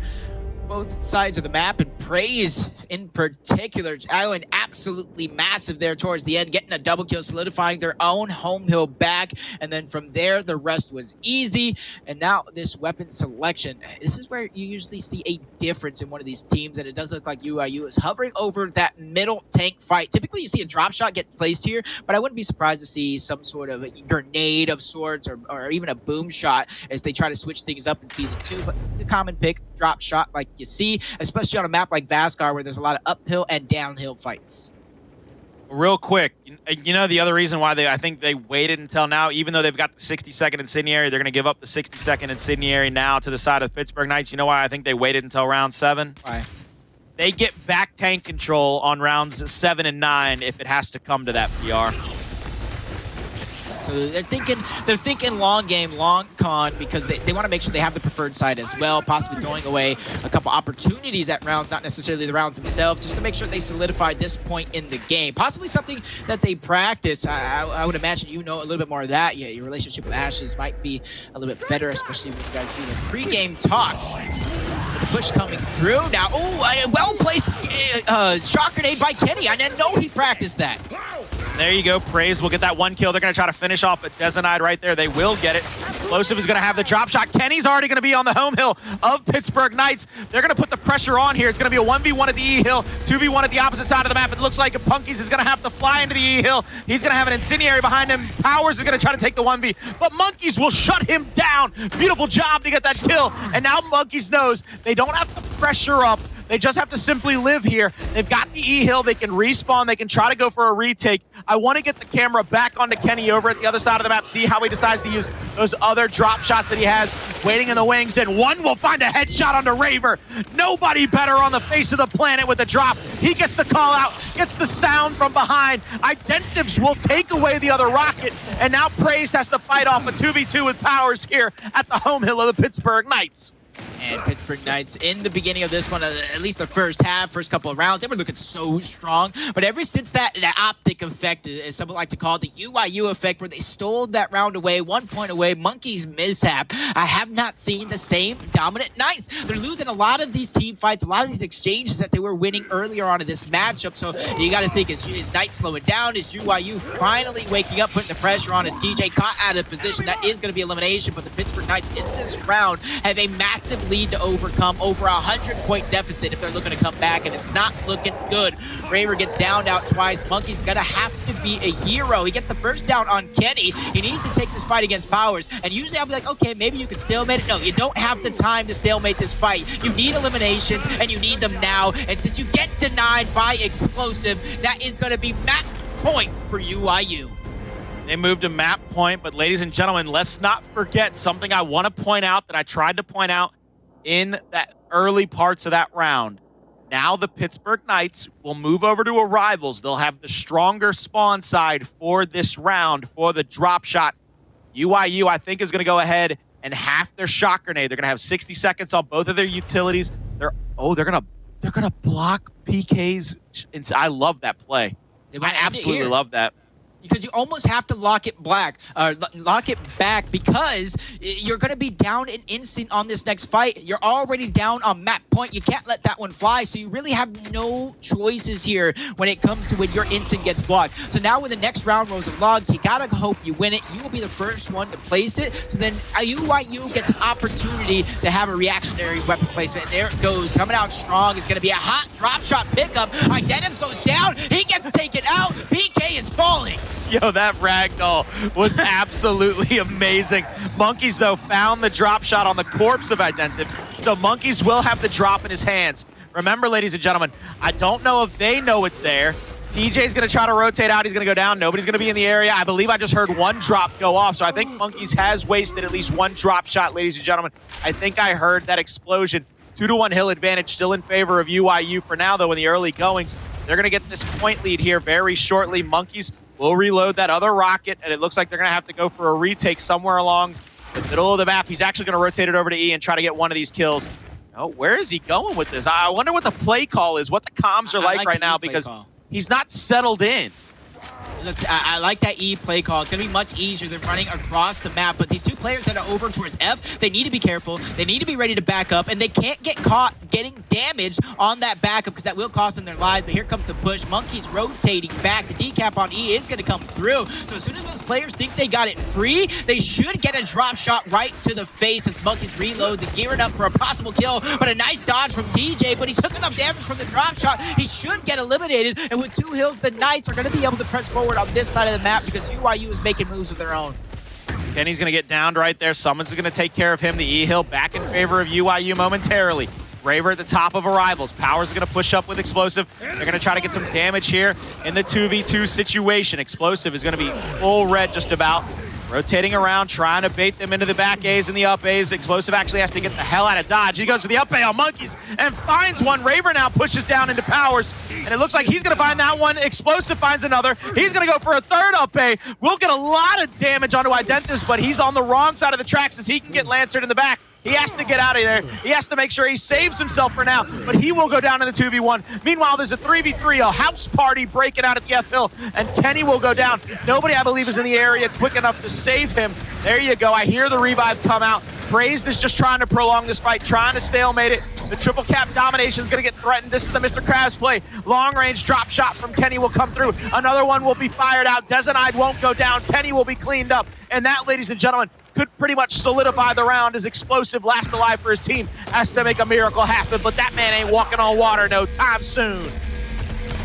Both sides of the map, and Praized in particular going absolutely massive there towards the end, getting a double kill, solidifying their own home hill back, and then from there the rest was easy. And now this weapon selection, this is where you usually see a difference in one of these teams, and it does look like UYU is hovering over that middle tank fight. Typically you see a drop shot get placed here, but I wouldn't be surprised to see some sort of a grenade of sorts or even a boom shot as they try to switch things up in Season 2. But the common pick, drop shot like you see, especially on a map like Vascar where there's a lot of uphill and downhill fights. Real quick, you know the other reason why I think they waited until now, even though they've got the 60-second incendiary, they're going to give up the 60-second incendiary now to the side of Pittsburgh Knights. You know why I think they waited until round 7? Why? They get back tank control on rounds 7 and 9 if it has to come to that PR. So they're thinking long game, long con, because they want to make sure they have the preferred side as well, possibly throwing away a couple opportunities at rounds, not necessarily the rounds themselves, just to make sure they solidify this point in the game. Possibly something that they practice. I would imagine you know a little bit more of that. Yeah, your relationship with Ashes might be a little bit better, especially when you guys do those pre-game talks. The push coming through now. Oh, a well-placed shock grenade by Kenny. I didn't know he practiced that. There you go, Praized will get that one kill. They're going to try to finish off a Dezonide right there. They will get it. Xplosive is going to have the drop shot. Kenny's already going to be on the home hill of Pittsburgh Knights. They're going to put the pressure on here. It's going to be a 1v1 at the E hill, 2v1 at the opposite side of the map. It looks like Monkyz is going to have to fly into the E hill. He's going to have an incendiary behind him. Powerz is going to try to take the 1v, but Monkyz will shut him down. Beautiful job to get that kill. And now Monkyz knows they don't have to pressure up. They just have to simply live here. They've got the E-hill. They can respawn. They can try to go for a retake. I want to get the camera back onto Kenny over at the other side of the map, see how he decides to use those other drop shots that he has waiting in the wings, and one will find a headshot onto Raver. Nobody better on the face of the planet with the drop. He gets the call out, gets the sound from behind. Identivez will take away the other rocket, and now Praized has to fight off a 2v2 with Powerz here at the home hill of the Pittsburgh Knights. And Pittsburgh Knights, in the beginning of this one, at least the first couple of rounds, they were looking so strong. But ever since that optic effect, as some like to call it, the UYU effect, where they stole that round away, 1 point away, Monkyz mishap, I have not seen the same dominant Knights. They're losing a lot of these team fights, a lot of these exchanges that they were winning earlier on in this matchup. So you got to think, is Knights slowing down? Is UYU finally waking up, putting the pressure on? Is TJ caught out of position? That is going to be elimination. But the Pittsburgh Knights in this round have a massive lead to overcome, over 100-point deficit if they're looking to come back, and it's not looking good. Raver gets downed out twice. Monkyz gonna have to be a hero. He gets the first down on Kenny. He needs to take this fight against Powerz, and usually I'll be like, okay, maybe you can stalemate it. No, you don't have the time to stalemate this fight. You need eliminations, and you need them now, and since you get denied by Xplosive, that is gonna be point for UYU. They moved to map point, but ladies and gentlemen, let's not forget something I want to point out that I tried to point out in that early parts of that round. Now the Pittsburgh Knights will move over to Arrivals. They'll have the stronger spawn side for this round for the drop shot. UYU, I think, is going to go ahead and half their shot grenade. They're going to have 60 seconds on both of their utilities. They're gonna block PKs. I love that play. I absolutely love that. Because you almost have to lock it back because you're going to be down an instant on this next fight. You're already down on map point. You can't let that one fly, so you really have no choices here when it comes to when your instant gets blocked. So now when the next round rolls along, you got to hope you win it. You will be the first one to place it, so then UYU gets an opportunity to have a reactionary weapon placement. And there it goes. Coming out strong. It's going to be a hot drop shot pickup. Identivez goes down. He gets taken out. PK is falling. Yo, that ragdoll was absolutely amazing. Monkyz, though, found the drop shot on the corpse of Identivez, so Monkyz will have the drop in his hands. Remember, ladies and gentlemen, I don't know if they know it's there. TJ's going to try to rotate out. He's going to go down. Nobody's going to be in the area. I believe I just heard one drop go off, so I think Monkyz has wasted at least one drop shot, ladies and gentlemen. I think I heard that explosion. 2-1 hill advantage still in favor of UYU for now, though, in the early goings. They're going to get this point lead here very shortly. Monkyz will reload that other rocket, and it looks like they're going to have to go for a retake somewhere along the middle of the map. He's actually going to rotate it over to E and try to get one of these kills. Oh, where is he going with this? I wonder what the play call is, what the comms are like right now, because he's not settled in. I like that E play call. It's going to be much easier than running across the map. But these two players that are over towards F, they need to be careful. They need to be ready to back up. And they can't get caught getting damaged on that backup because that will cost them their lives. But here comes the push. Monkyz rotating back. The decap on E is going to come through. So as soon as those players think they got it free, they should get a drop shot right to the face as Monkyz reloads and gearing up for a possible kill. But a nice dodge from TJ. But he took enough damage from the drop shot. He should get eliminated. And with 2 hills, the Knights are going to be able to press forward on this side of the map because UYU is making moves of their own. Kenny's going to get downed right there. SuMuNs is going to take care of him. The E-Hill back in favor of UYU momentarily. Raver at the top of Arrivals. Powerz is going to push up with Xplosive. They're going to try to get some damage here in the 2v2 situation. Xplosive is going to be full red just about. Rotating around, trying to bait them into the back A's and the up A's. Xplosive actually has to get the hell out of dodge. He goes for the up A on Monkyz and finds one. Raver now pushes down into Powerz, and it looks like he's going to find that one. Xplosive finds another. He's going to go for a third up A. We'll get a lot of damage onto Identivez, but he's on the wrong side of the tracks as he can get Lancered in the back. He has to get out of there. He has to make sure he saves himself for now, but he will go down in the 2v1. Meanwhile, there's a 3v3, a house party breaking out at the F-Hill, and Kenny will go down. Nobody, I believe, is in the area quick enough to save him. There you go. I hear the revive come out. Praized is just trying to prolong this fight, trying to stalemate it. The triple cap domination is going to get threatened. This is the Mr. Krabs play. Long range drop shot from Kenny will come through. Another one will be fired out. Dezonide won't go down. Kenny will be cleaned up. And that, ladies and gentlemen, could pretty much solidify the round as Xplosive, last alive for his team, has to make a miracle happen. But that man ain't walking on water no time soon.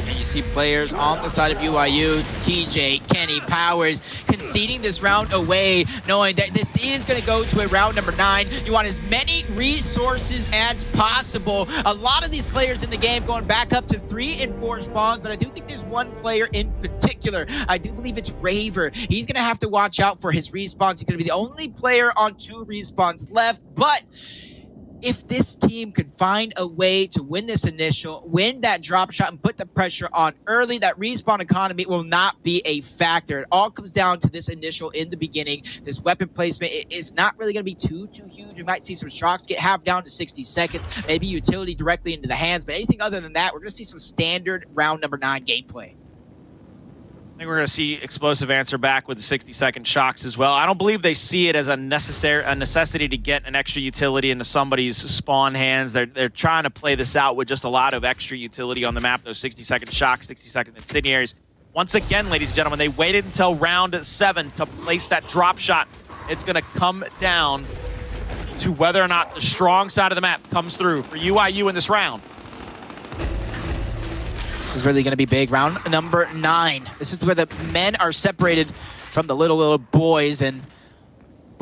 And you see players on the side of UYU, TJ, Kenny, Powerz, conceding this round away, knowing that this is going to go to a round number 9. You want as many resources as possible. A lot of these players in the game going back up to 3 and 4 spawns, but I do think there's one player in particular. I do believe it's Raver. He's going to have to watch out for his respawns. He's going to be the only player on 2 respawns left, but if this team could find a way to win this initial, win that drop shot, and put the pressure on early, that respawn economy will not be a factor. It all comes down to this initial in the beginning. This weapon placement is not really going to be too huge. We might see some shocks get halved down to 60 seconds, maybe utility directly into the hands, but anything other than that, we're going to see some standard round number 9 gameplay. I think we're going to see Xplosive answer back with the 60-second shocks as well. I don't believe they see it as a necessity to get an extra utility into somebody's spawn hands. They're trying to play this out with just a lot of extra utility on the map, those 60-second shocks, 60-second incendiaries. Once again, ladies and gentlemen, they waited until round 7 to place that drop shot. It's going to come down to whether or not the strong side of the map comes through for UYU in this round. This is really going to be big. Round number 9. This is where the men are separated from the little boys. And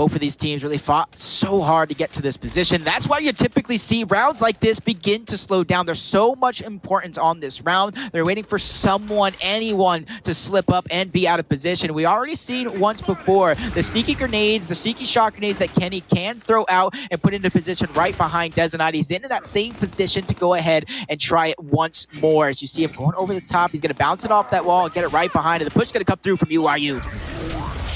Both of these teams really fought so hard to get to this position. That's why you typically see rounds like this begin to slow down. There's so much importance on this round. They're waiting for someone, anyone, to slip up and be out of position. We already seen once before the sneaky grenades, the sneaky shot grenades that Kenny can throw out and put into position right behind Dezonide. He's into that same position to go ahead and try it once more. As you see him going over the top, he's going to bounce it off that wall and get it right behind it. The push is going to come through from UYU.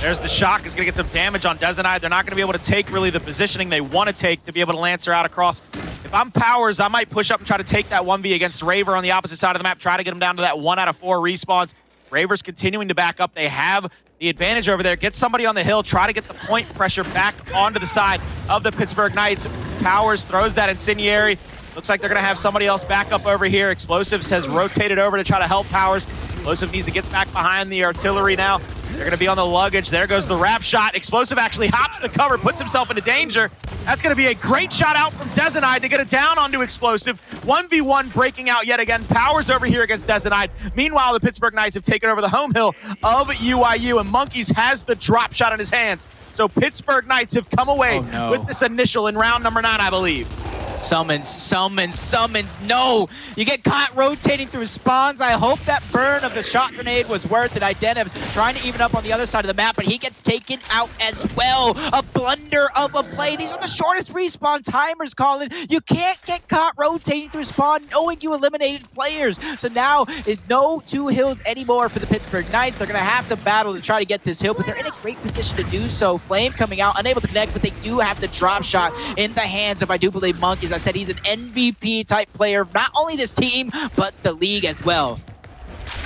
There's the shock. Is going to get some damage on Dezonide. They're not going to be able to take really the positioning they want to take to be able to Lancer out across. If I'm Powerz, I might push up and try to take that 1v against Raver on the opposite side of the map, try to get him down to that 1 out of 4 respawns. Raver's continuing to back up. They have the advantage over there. Get somebody on the hill, try to get the point pressure back onto the side of the Pittsburgh Knights. Powerz throws that incendiary. Looks like they're going to have somebody else back up over here. Xplosive has rotated over to try to help Powerz. Xplosive needs to get back behind the artillery now. They're going to be on the luggage. There goes the wrap shot. Xplosive actually hops the cover, puts himself into danger. That's going to be a great shot out from Dezonide to get it down onto Xplosive. 1v1 breaking out yet again. Powerz over here against Dezonide. Meanwhile, the Pittsburgh Knights have taken over the home hill of UYU, and Monkyz has the drop shot in his hands. So Pittsburgh Knights have come away with this initial in round number 9, I believe. SuMuNs. No! You get caught rotating through spawns. I hope that burn of the shot grenade was worth it. Identivez trying to even up on the other side of the map, but he gets taken out as well. A blunder of a play. These are the shortest respawn timers, Colin. You can't get caught rotating through spawn knowing you eliminated players. So now it's no 2 hills anymore for the Pittsburgh Knights. They're going to have to battle to try to get this hill, but they're in a great position to do so. Flame coming out, unable to connect, but they do have the drop shot in the hands of, I do believe, Monkyz. I said he's an MVP type player, not only this team, but the league as well.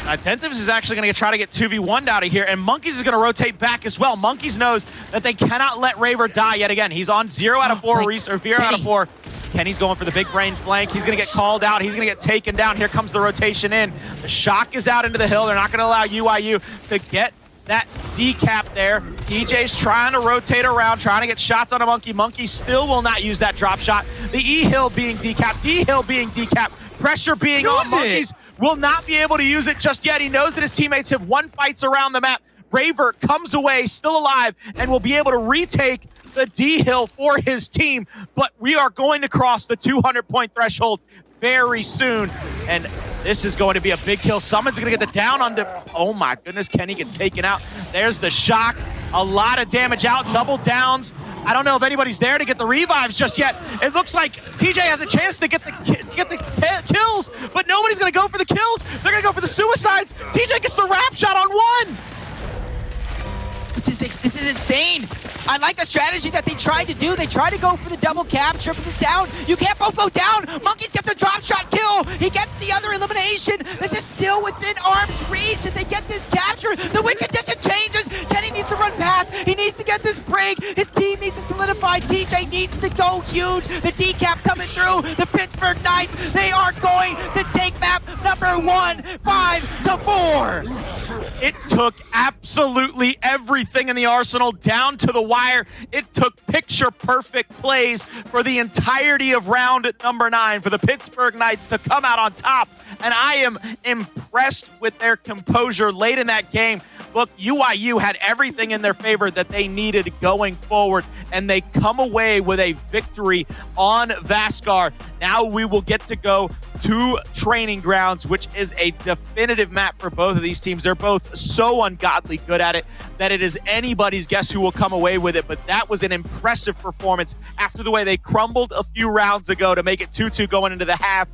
Identivez is actually going to try to get 2v1'd out of here, and Monkyz is going to rotate back as well. Monkyz knows that they cannot let Raver die yet again. He's on 0 out of 4, or 0 out of 4. Kenny's going for the big brain flank. He's going to get called out. He's going to get taken down. Here comes the rotation in. The shock is out into the hill. They're not going to allow UYU to get that decap there. DJ's trying to rotate around, trying to get shots on a Monkyz. Monkyz still will not use that drop shot. The E-hill being decapped, D-hill being decapped, pressure being on. Monkyz will not be able to use it just yet. He knows that his teammates have won fights around the map. Raver comes away still alive and will be able to retake the D-hill for his team, but we are going to cross the 200-point threshold very soon, and this is going to be a big kill. SuMuNs going to get the down on oh my goodness, Kenny gets taken out. There's the shock. A lot of damage out, double downs. I don't know if anybody's there to get the revives just yet. It looks like TJ has a chance to get the kills, but nobody's going to go for the kills. They're going to go for the suicides. TJ gets the wrap shot on 1. This is insane. I like the strategy that they tried to do. They tried to go for the double capture, but the down. You can't both go down. Monkyz gets the drop shot kill. He gets the other elimination. This is still within arm's reach. If they get this capture, the win condition changes. Kenny needs to run past. He needs to get this break. His team needs to solidify. TJ needs to go huge. The decap coming through. The Pittsburgh Knights, they are going to take map number 1, 5-4. It took absolutely everything in the arsenal down to the wire. It took picture-perfect plays for the entirety of round number 9 for the Pittsburgh Knights to come out on top. And I am impressed with their composure late in that game. Look, UYU had everything in their favor that they needed going forward, and they come away with a victory on Vaskar. Now we will get to go to Training Grounds, which is a definitive map for both of these teams. They're both so ungodly good at it that it is anybody's guess who will come away with it. But that was an impressive performance after the way they crumbled a few rounds ago to make it 2-2 going into the half,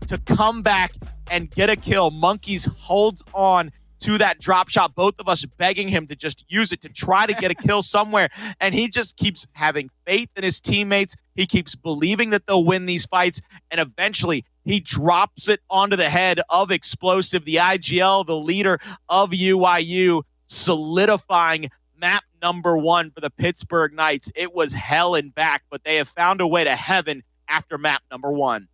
to come back and get a kill. Monkyz holds on to that drop shot, both of us begging him to just use it to try to get a kill somewhere, and he just keeps having faith in his teammates. He keeps believing that they'll win these fights, and eventually he drops it onto the head of Xplosive, the IGL, the leader of UYU, solidifying map number 1 for the Pittsburgh Knights. It was hell and back, but they have found a way to heaven after map number 1.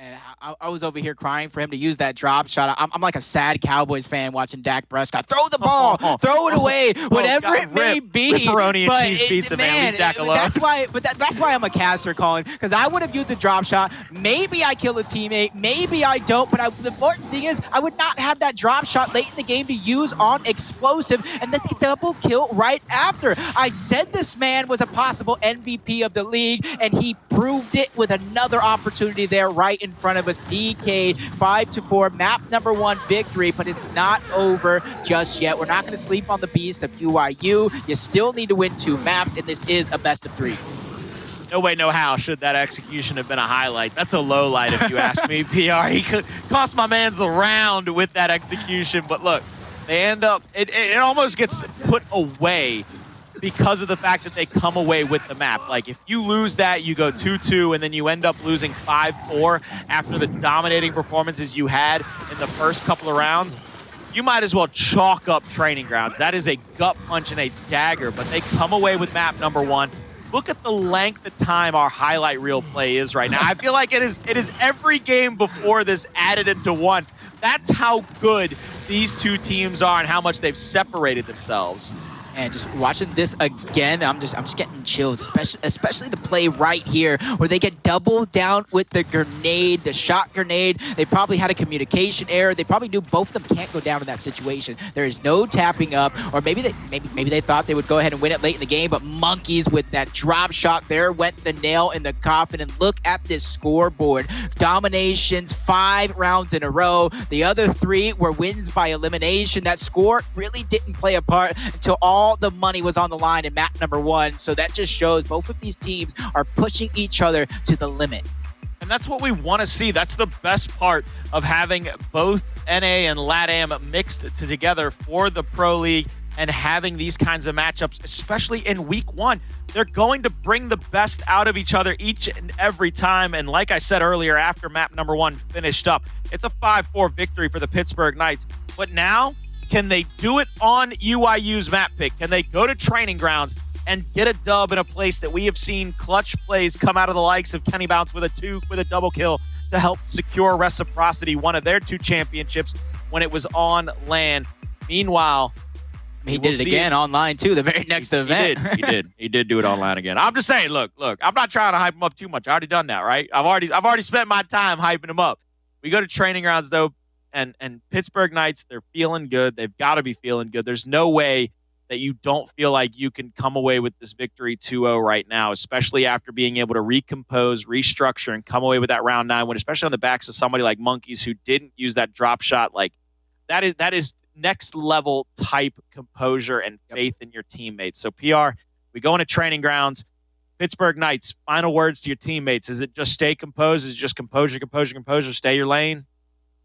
And I was over here crying for him to use that drop shot. I'm like a sad Cowboys fan watching Dak Prescott throw the ball, throw it away, whatever it may be. Pepperoni and cheese pizza, man. Leave Dak alone. That's why I'm a caster, Colin, because I would have used the drop shot. Maybe I kill a teammate, maybe I don't. But the important thing is, I would not have that drop shot late in the game to use on Xplosive, and then the double kill right after. I said this man was a possible MVP of the league, and he proved it with another opportunity there right in front of us. PK 5-4, map number 1 victory, but it's not over just yet. We're not going to sleep on the beast of UYU. You still need to win 2 maps, and this is a best of 3. No way, no how should that execution have been a highlight. That's a low light if you ask me, PR. He could cost my man's a round with that execution, but look, they end up, it almost gets put away because of the fact that they come away with the map. Like, if you lose that, you go 2-2, and then you end up losing 5-4 after the dominating performances you had in the first couple of rounds, you might as well chalk up training grounds. That is a gut punch and a dagger, but they come away with map number 1. Look at the length of time our highlight reel play is right now. I feel like it is every game before this added into one. That's how good these two teams are and how much they've separated themselves. And just watching this again, I'm just getting chills, especially the play right here where they get doubled down with the grenade, the shot grenade. They probably had a communication error. They probably knew both of them can't go down in that situation. There is no tapping up, or maybe they thought they would go ahead and win it late in the game, but Monkyz with that drop shot there went the nail in the coffin. And look at this scoreboard. Dominations, 5 rounds in a row. The other 3 were wins by elimination. That score really didn't play a part until all the money was on the line in map number 1. So that just shows both of these teams are pushing each other to the limit. And that's what we want to see. That's the best part of having both NA and LATAM mixed together for the Pro League and having these kinds of matchups, especially in week 1. They're going to bring the best out of each other each and every time. And like I said earlier, after map number 1 finished up, it's a 5-4 victory for the Pittsburgh Knights. But now, can they do it on UYU's map pick? Can they go to training grounds and get a dub in a place that we have seen clutch plays come out of the likes of Kenny Bounce with a double kill to help secure Reciprocity, one of their 2 championships when it was on LAN? Meanwhile, he did it again online too, the very next event. He did do it online again. I'm just saying, look, I'm not trying to hype him up too much. I already done that, right? I've already spent my time hyping him up. We go to training grounds though, and Pittsburgh Knights, they're feeling good. They've got to be feeling good. There's no way that you don't feel like you can come away with this victory 2-0 right now, especially after being able to recompose, restructure, and come away with that round 9 win, especially on the backs of somebody like Monkyz who didn't use that drop shot. Like, that is next level type composure and faith in your teammates. So PR, we go into training grounds. Pittsburgh Knights, final words to your teammates. Is it just stay composed? Is it just composure, stay your lane?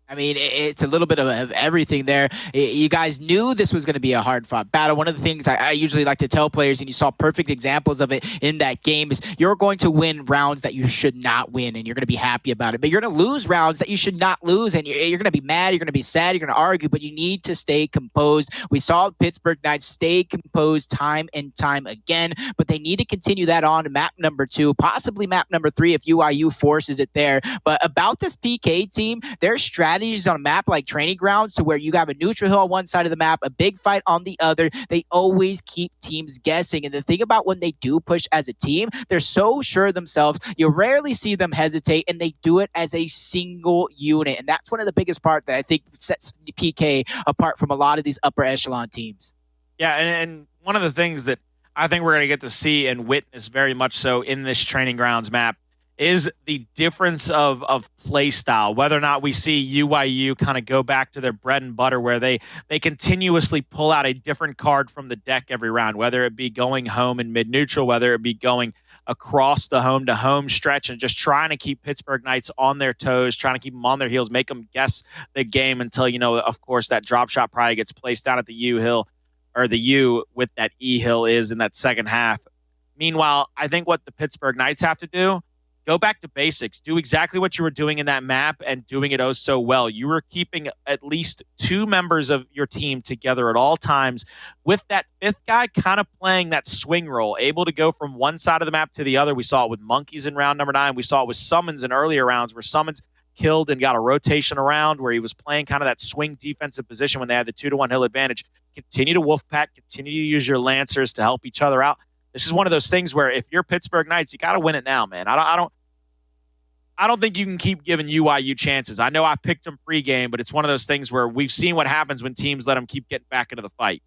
I mean, it's a little bit of everything there. You guys knew this was going to be a hard-fought battle. One of the things I usually like to tell players, and you saw perfect examples of it in that game, is you're going to win rounds that you should not win, and you're going to be happy about it. But you're going to lose rounds that you should not lose, and you're going to be mad, you're going to be sad, you're going to argue, but you need to stay composed. We saw Pittsburgh Knights stay composed time and time again, but they need to continue that on to map number 2, possibly map number 3 if UYU forces it there. But about this PK team, their strategies on a map like training grounds, to where you have a neutral hill on one side of the map, a big fight on the other, they always keep teams guessing. And the thing about when they do push as a team, they're so sure of themselves, you rarely see them hesitate, and they do it as a single unit. And that's one of the biggest part that I think sets PK apart from a lot of these upper echelon teams. Yeah, and one of the things that I think we're going to get to see and witness very much so in this training grounds map is the difference of play style, whether or not we see UYU kind of go back to their bread and butter where they continuously pull out a different card from the deck every round, whether it be going home in mid-neutral, whether it be going across the home-to-home stretch and just trying to keep Pittsburgh Knights on their toes, trying to keep them on their heels, make them guess the game until, you know, of course, that drop shot probably gets placed down at the U hill, or the U with that E hill is in that second half. Meanwhile, I think what the Pittsburgh Knights have to do, go back to basics. Do exactly what you were doing in that map and doing it oh so well. You were keeping at least 2 members of your team together at all times, with that 5th guy kind of playing that swing role, able to go from one side of the map to the other. We saw it with Monkyz in round number 9. We saw it with SuMuNs in earlier rounds, where SuMuNs killed and got a rotation around where he was playing kind of that swing defensive position when they had the 2-to-1 hill advantage. Continue to Wolfpack, continue to use your Lancers to help each other out. This is one of those things where if you're Pittsburgh Knights, you got to win it now, man. I don't think you can keep giving UYU chances. I know I picked them pregame, but it's one of those things where we've seen what happens when teams let them keep getting back into the fight.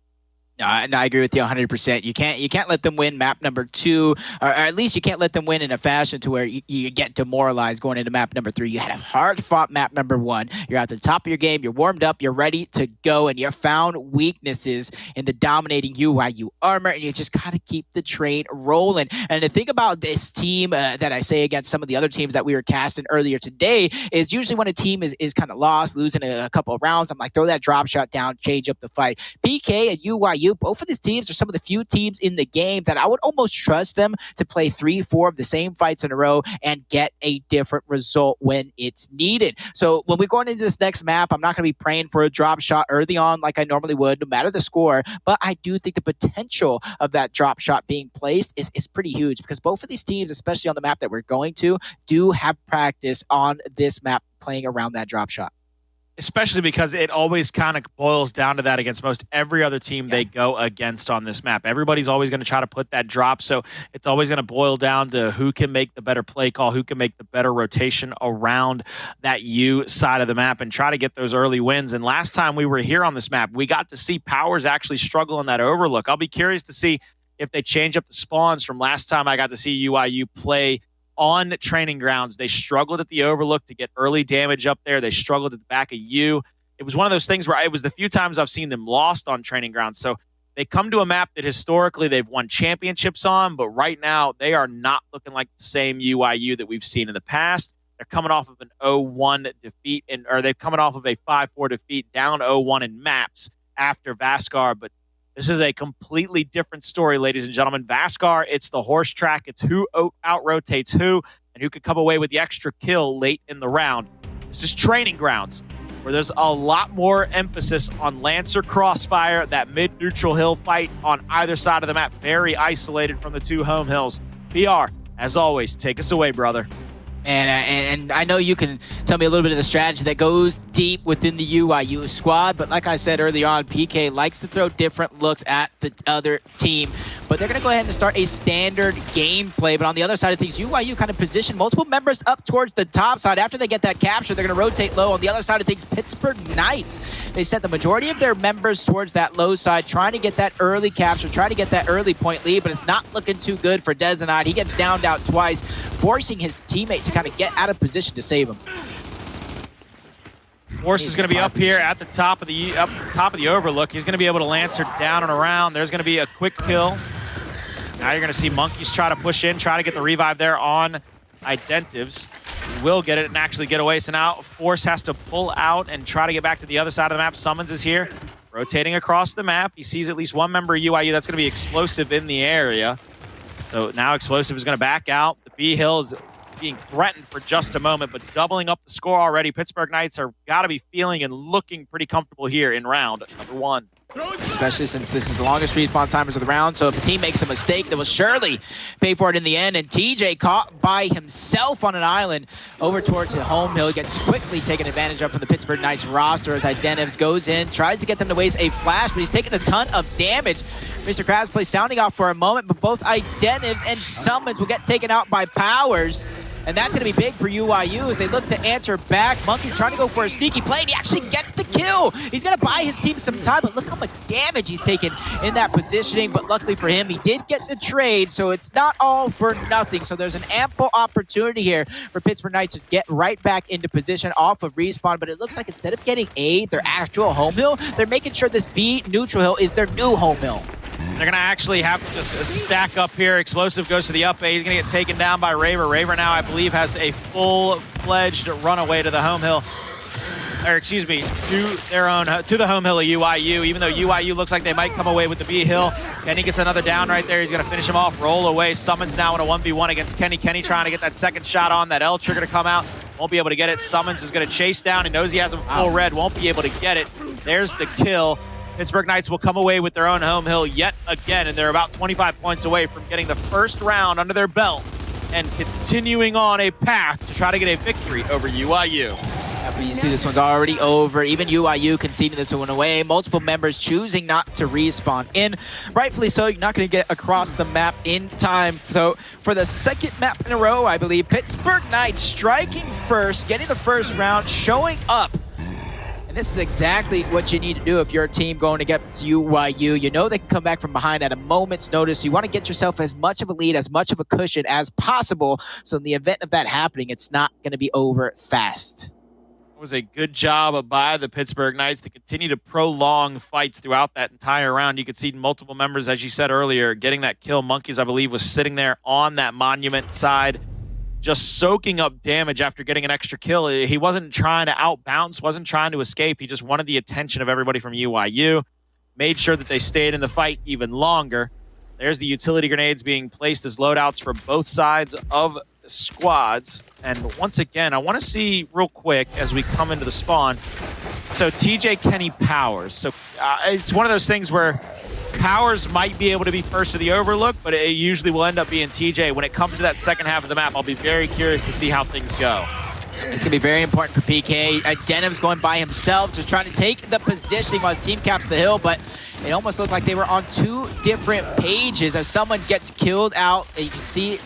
No, I agree with you 100%. You can't let them win map number 2, or at least you can't let them win in a fashion to where you get demoralized going into map number 3. You had a hard-fought map number 1. You're at the top of your game. You're warmed up. You're ready to go, and you found weaknesses in the dominating UYU armor, and you just got to keep the train rolling. And the thing about this team that I say against some of the other teams that we were casting earlier today is usually when a team is kind of lost, losing a couple of rounds, I'm like, throw that drop shot down, change up the fight. PK and UYU, both of these teams are some of the few teams in the game that I would almost trust them to play 3-4 of the same fights in a row and get a different result when it's needed. So when we're going into this next map, I'm not going to be praying for a drop shot early on like I normally would, no matter the score, but I do think the potential of that drop shot being placed is pretty huge because both of these teams, especially on the map that we're going to, do have practice on this map playing around that drop shot. Especially because it always kind of boils down to that against most every other team they go against on this map. Everybody's always going to try to put that drop, so it's always going to boil down to who can make the better play call, who can make the better rotation around that U side of the map and try to get those early wins. And last time we were here on this map, we got to see Powerz actually struggle in that overlook. I'll be curious to see if they change up the spawns from last time I got to see UYU play on training grounds. They struggled at the overlook to get early damage up there. They struggled at the back of U. It was one of those things where it was the few times I've seen them lost on training grounds. So they come to a map that historically they've won championships on, but right now they are not looking like the same UYU that we've seen in the past. They're coming off of an 0-1 defeat, or they're coming off of a 5-4 defeat, down 0-1 in maps after Vaskar, but this is a completely different story, ladies and gentlemen. Vaskar, it's the horse track. It's who out-rotates who and who could come away with the extra kill late in the round. This is training grounds where there's a lot more emphasis on Lancer crossfire, that mid-neutral hill fight on either side of the map, very isolated from the 2 home hills. PR, as always, take us away, brother. And I know you can tell me a little bit of the strategy that goes deep within the UYU squad, but like I said earlier on, PK likes to throw different looks at the other team. But they're going to go ahead and start a standard gameplay. But on the other side of things, UYU kind of position multiple members up towards the top side. After they get that capture, they're going to rotate low. On the other side of things, Pittsburgh Knights, they sent the majority of their members towards that low side, trying to get that early capture, trying to get that early point lead, but it's not looking too good for Dezonide. He gets downed out twice, forcing his teammate to kind of get out of position to save him. Force is going to be up here at the top of the overlook. He's going to be able to Lancer down and around. There's going to be a quick kill. Now you're going to see Monkyz try to push in, try to get the revive there on Identivez. He will get it and actually get away. So now Force has to pull out and try to get back to the other side of the map. SuMuNs is here, rotating across the map. He sees at least one member of UYU. That's going to be Xplosive in the area. So now Xplosive is going to back out. The B hill is being threatened for just a moment, but doubling up the score already. Pittsburgh Knights are got to be feeling and looking pretty comfortable here in round number 1. Especially since this is the longest respawn timers of the round, so if the team makes a mistake, they will surely pay for it in the end. And TJ caught by himself on an island over towards the home hill. He gets quickly taken advantage of from the Pittsburgh Knights roster as Identivez goes in, tries to get them to waste a flash, but he's taking a ton of damage. Mr. Krabs plays sounding off for a moment, but both Identivez and SuMuNs will get taken out by Powerz. And that's going to be big for UYU as they look to answer back. Monkyz trying to go for a sneaky play, and he actually gets the kill. He's going to buy his team some time, but look how much damage he's taken in that positioning. But luckily for him, he did get the trade, so it's not all for nothing. So there's an ample opportunity here for Pittsburgh Knights to get right back into position off of respawn. But it looks like instead of getting A, their actual home hill, they're making sure this B neutral hill is their new home hill. They're going to actually have to just stack up here. Xplosive goes to the up A. He's going to get taken down by Raver. Raver now, I believe, has a full-fledged runaway to the home hill. Or, excuse me, to the home hill of UYU, even though UYU looks like they might come away with the B hill. Kenny gets another down right there. He's going to finish him off, roll away. SuMuNs now in a 1v1 against Kenny. Kenny trying to get that second shot on. That L trigger to come out. Won't be able to get it. SuMuNs is going to chase down. He knows he has a full red. Won't be able to get it. There's the kill. Pittsburgh Knights will come away with their own home hill yet again, and they're about 25 points away from getting the first round under their belt and continuing on a path to try to get a victory over UYU. But you see this one's already over. Even UYU conceding this one away. Multiple members choosing not to respawn in. Rightfully so, you're not going to get across the map in time. So for the second map in a row, I believe, Pittsburgh Knights striking first, getting the first round, showing up. And this is exactly what you need to do if you're a team going against UYU. You know they can come back from behind at a moment's notice. You want to get yourself as much of a lead, as much of a cushion as possible. So in the event of that happening, it's not going to be over fast. Was a good job by the Pittsburgh Knights to continue to prolong fights throughout that entire round. You could see multiple members, as you said earlier, getting that kill. Monkyz, I believe, was sitting there on that monument side, just soaking up damage after getting an extra kill. He wasn't trying to outbounce, wasn't trying to escape. He just wanted the attention of everybody from UYU, made sure that they stayed in the fight even longer. There's the utility grenades being placed as loadouts for both sides of squads. And once again, I want to see real quick as we come into the spawn. So TJ, Kenny, Powerz. So it's one of those things where Powerz might be able to be first to the overlook, but it usually will end up being TJ. When it comes to that second half of the map, I'll be very curious to see how things go. It's going to be very important for PK. Identivez going by himself, just trying to take the positioning while his team caps the hill, but it almost looked like they were on two different pages as someone gets killed out. And you can see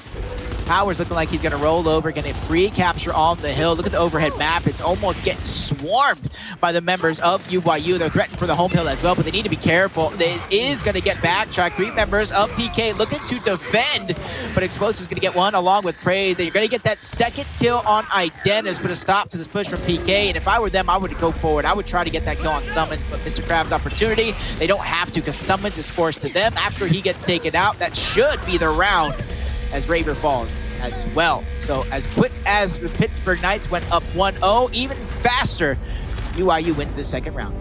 Powerz looking like he's going to roll over, going to free capture on the hill. Look at the overhead map. It's almost getting swarmed by the members of UYU. They're threatened for the home hill as well, but they need to be careful. It is going to get backtracked. 3 members of PK looking to defend, but Xplosive's going to get one along with Praized. You're going to get that second kill on Identivez, put a stop to this push from PK. And if I were them, I would go forward. I would try to get that kill on SuMuNs, but Mr. Krabs' opportunity, they don't have to because SuMuNs is forced to them after he gets taken out. That should be the round as Raver falls as well. So as quick as the Pittsburgh Knights went up 1-0, even faster, UYU wins this second round.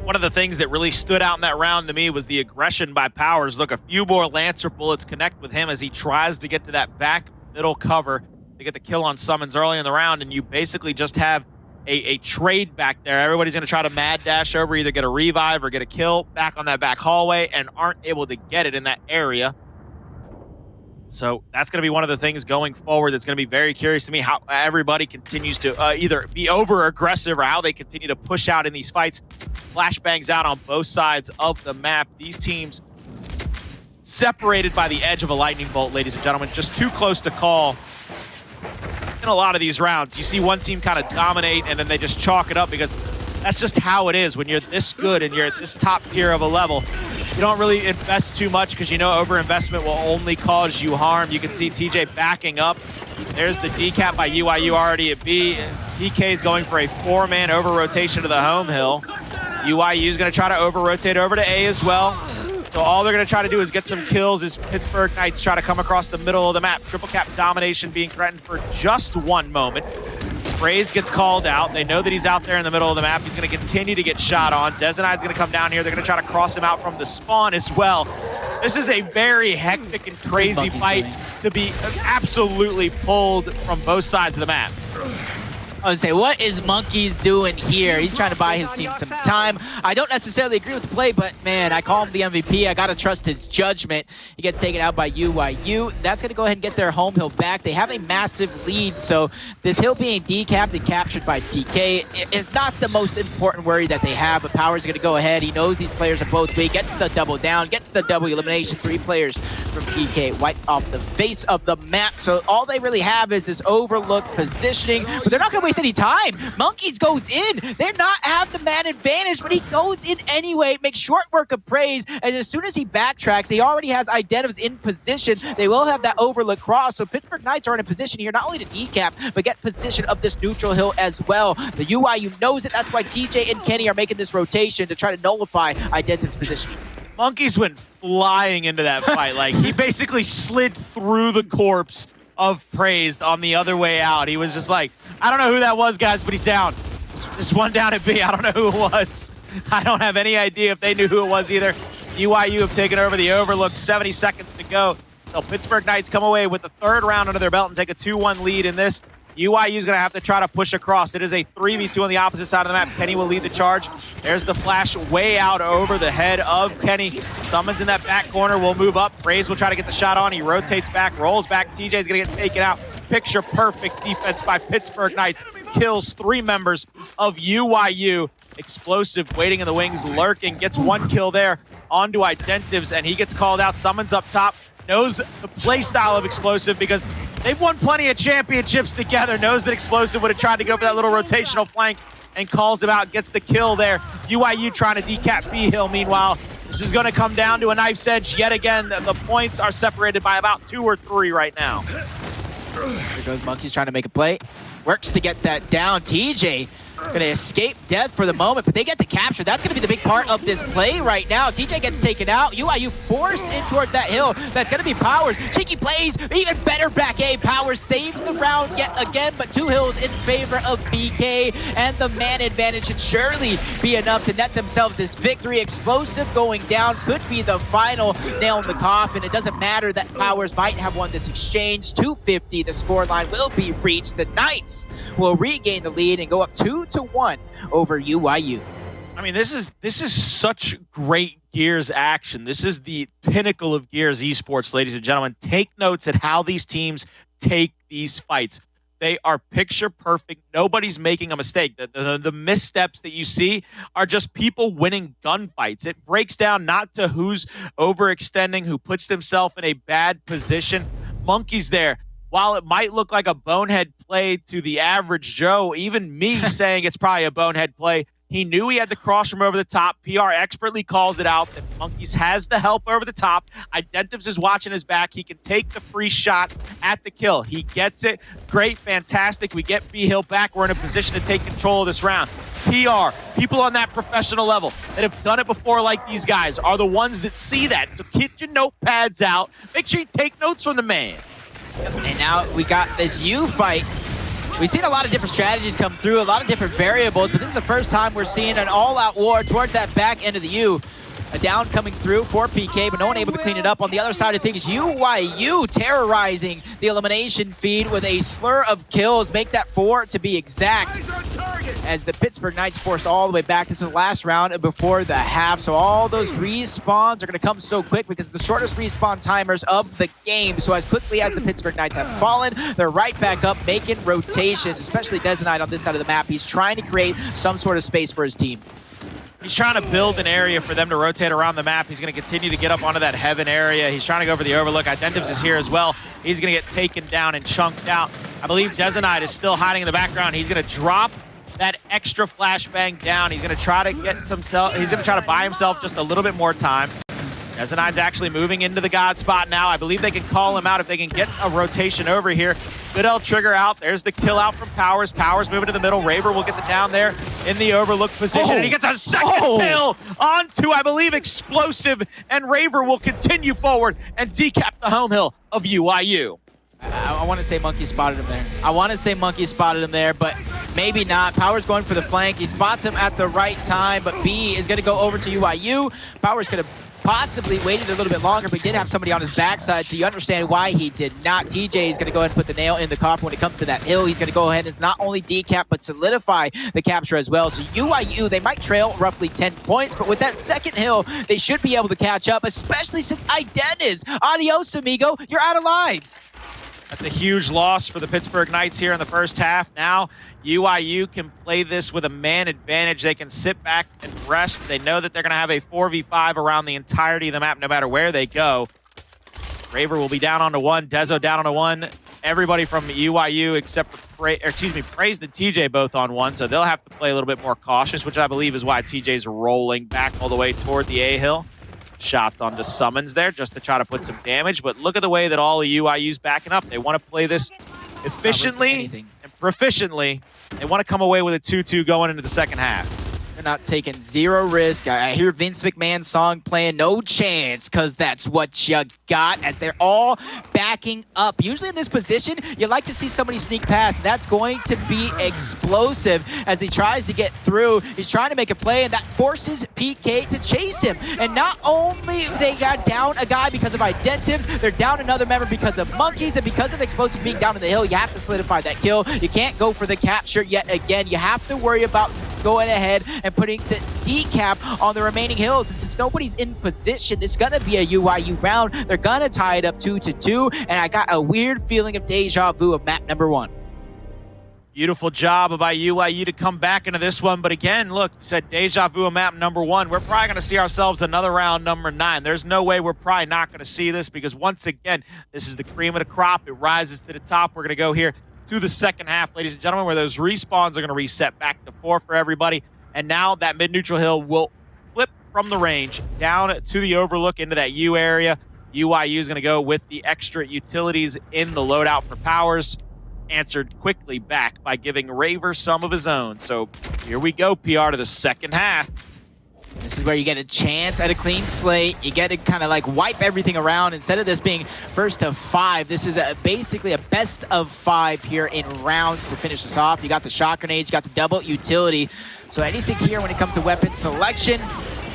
One of the things that really stood out in that round to me was the aggression by Powerz. Look, a few more Lancer bullets connect with him as he tries to get to that back middle cover to get the kill on SuMuNs early in the round, and you basically just have a trade back there. Everybody's going to try to mad dash over, either get a revive or get a kill back on that back hallway, and aren't able to get it in that area. So that's going to be one of the things going forward that's going to be very curious to me, how everybody continues to either be over aggressive or how they continue to push out in these fights. Flashbangs out on both sides of the map. These teams separated by the edge of a lightning bolt, ladies and gentlemen, just too close to call. In a lot of these rounds, you see one team kind of dominate and then they just chalk it up, because that's just how it is when you're this good and you're at this top tier of a level. You don't really invest too much because you know overinvestment will only cause you harm. You can see TJ backing up. There's the decap by UYU already at B. PK is going for a 4-man over rotation to the home hill. UYU is going to try to over rotate over to A as well. So all they're going to try to do is get some kills as Pittsburgh Knights try to come across the middle of the map. Triple cap domination being threatened for just one moment. Praized gets called out. They know that he's out there in the middle of the map. He's going to continue to get shot on. Dezonide's going to come down here. They're going to try to cross him out from the spawn as well. This is a very hectic and crazy fight to be absolutely pulled from both sides of the map. I would say, what is Monkyz doing here? He's trying to buy his team some time. I don't necessarily agree with the play, but man, I call him the MVP. I got to trust his judgment. He gets taken out by UYU. That's going to go ahead and get their home hill back. They have a massive lead, so this hill being decapped and captured by PK is not the most important worry that they have, but Powerz is going to go ahead. He knows these players are both weak, gets the double down, gets the double elimination. 3 players from PK wiped off the face of the map, so all they really have is this overlook positioning, but they're not going to waste any time. Monkyz goes in. They're not have the man advantage, but he goes in anyway. Makes short work of Praized, and as soon as he backtracks, he already has Identivez in position. They will have that overlook cross, so Pittsburgh Knights are in a position here not only to decap, but get position of this neutral hill as well. The UYU knows it. That's why TJ and Kenny are making this rotation to try to nullify Identivez positioning. Monkyz went flying into that fight. Like, he basically slid through the corpse of Praized on the other way out. He was just like, I don't know who that was, guys, but he's down. Just one down at B. I don't know who it was. I don't have any idea if they knew who it was either. UYU have taken over the overlook. 70 seconds to go. So Pittsburgh Knights come away with the 3rd round under their belt and take a 2-1 lead in this. UYU is going to have to try to push across. It is a 3v2 on the opposite side of the map. Kenny will lead the charge. There's the flash way out over the head of Kenny. SuMuNs in that back corner will move up. Praized will try to get the shot on. He rotates back, rolls back. TJ is going to get taken out. Picture perfect defense by Pittsburgh Knights. Kills 3 members of UYU. Xplosive waiting in the wings, lurking. Gets 1 kill there onto Identivez, and he gets called out. SuMuNs up top. Knows the play style of Xplosive because they've won plenty of championships together. Knows that Xplosive would have tried to go for that little rotational flank and calls him out, gets the kill there. UYU trying to decap B-Hill. Meanwhile, this is going to come down to a knife's edge yet again. The points are separated by about 2 or 3 right now. Here goes Monkyz trying to make a play. Works to get that down. TJ going to escape death for the moment, but they get the capture. That's going to be the big part of this play right now. TJ gets taken out. UYU forced in towards that hill. That's going to be Powerz. Cheeky plays, even better back A. Powerz saves the round yet again, but 2 hills in favor of BK, and the man advantage should surely be enough to net themselves this victory. Xplosive going down could be the final nail in the coffin. It doesn't matter that Powerz might have won this exchange. 250, the scoreline will be reached. The Knights will regain the lead and go up 2-1 over UYU. I mean, this is such great Gears action. This is the pinnacle of Gears esports, ladies and gentlemen. Take notes at how these teams take these fights. They are picture perfect. Nobody's making a mistake. The missteps that you see are just people winning gunfights. It breaks down not to who's overextending, who puts themselves in a bad position. Monkyz there. While it might look like a bonehead play to the average Joe, even me saying it's probably a bonehead play, he knew he had the cross from over the top. PR expertly calls it out that Monkyz has the help over the top. Identivez is watching his back. He can take the free shot at the kill. He gets it. Great, fantastic. We get B-Hill back. We're in a position to take control of this round. PR, people on that professional level that have done it before like these guys are the ones that see that. So get your notepads out. Make sure you take notes from the man. And now we got this U fight. We've seen a lot of different strategies come through, a lot of different variables, but this is the first time we're seeing an all-out war towards that back end of the U. A down coming through for PK, but no one able to clean it up. On the other side of things, UYU terrorizing the elimination feed with a slur of kills. Make that 4 to be exact. As the Pittsburgh Knights forced all the way back. This is the last round before the half, so all those respawns are going to come so quick because of the shortest respawn timers of the game. So as quickly as the Pittsburgh Knights have fallen, they're right back up making rotations, especially Dezonide on this side of the map. He's trying to create some sort of space for his team. He's trying to build an area for them to rotate around the map. He's going to continue to get up onto that heaven area. He's trying to go for the overlook. Identivez is here as well. He's going to get taken down and chunked out. I believe Dezonide is still hiding in the background. He's going to drop that extra flashbang down. He's going to try to get some. He's going to try to buy himself just a little bit more time. Dezonide's actually moving into the God spot now. I believe they can call him out if they can get a rotation over here. Good L trigger out. There's the kill out from Powerz. Powerz moving to the middle. Raver will get the down there in the overlook position. And he gets a second kill onto, I believe, Xplosive. And Raver will continue forward and decap the home hill of UYU. I want to say Monkyz spotted him there. I want to say Monkyz spotted him there, but maybe not. Powerz going for the flank. He spots him at the right time, but B is going to go over to UYU. Powerz could have possibly waited a little bit longer, but he did have somebody on his backside, so you understand why he did not. TJ is going to go ahead and put the nail in the coffin when it comes to that hill. He's going to go ahead and not only decap, but solidify the capture as well. So UYU, they might trail roughly 10 points, but with that second hill, they should be able to catch up, especially since Identivez. Adios, amigo. You're out of lives. That's a huge loss for the Pittsburgh Knights here in the first half. Now, UYU can play this with a man advantage. They can sit back and rest. They know that they're going to have a 4v5 around the entirety of the map, no matter where they go. Raver will be down onto 1. Dezo down onto 1. Everybody from UYU except for Praized and TJ both on 1, so they'll have to play a little bit more cautious, which I believe is why TJ's rolling back all the way toward the A-hill. Shots onto SuMuNs there just to try to put some damage, but look at the way that all of UYU's backing up. They want to play this efficiently and proficiently. They want to come away with a 2-2 going into the second half. They're not taking zero risk. I hear Vince McMahon's song playing, no chance, because that's what you got, as they're all backing up. Usually in this position, you like to see somebody sneak past. That's going to be Xplosive as he tries to get through. He's trying to make a play, and that forces PK to chase him. And not only they got down a guy because of Identivez, they're down another member because of Monkyz, and because of Xplosive being down in the hill, you have to solidify that kill. You can't go for the capture yet again. You have to worry about going ahead and putting the decap on the remaining hills. And since nobody's in position, this is going to be a UYU round. They're going to tie it up 2-2. And I got a weird feeling of deja vu of map number 1. Beautiful job by UYU to come back into this one. But again, look, you said deja vu of map number 1. We're probably going to see ourselves another round number 9. There's no way we're probably not going to see this, because once again, this is the cream of the crop. It rises to the top. We're going to go here to the second half, ladies and gentlemen, where those respawns are going to reset back to 4 for everybody. And now that mid-neutral hill will flip from the range down to the overlook into that U area. UYU is going to go with the extra utilities in the loadout for Powerz. Answered quickly back by giving Raver some of his own. So here we go, PR, to the second half. This is where you get a chance at a clean slate. You get to kind of like wipe everything around. Instead of this being first of 5, this is basically a best of 5 here in rounds to finish this off. You got the shot grenades, you got the double utility. So anything here when it comes to weapon selection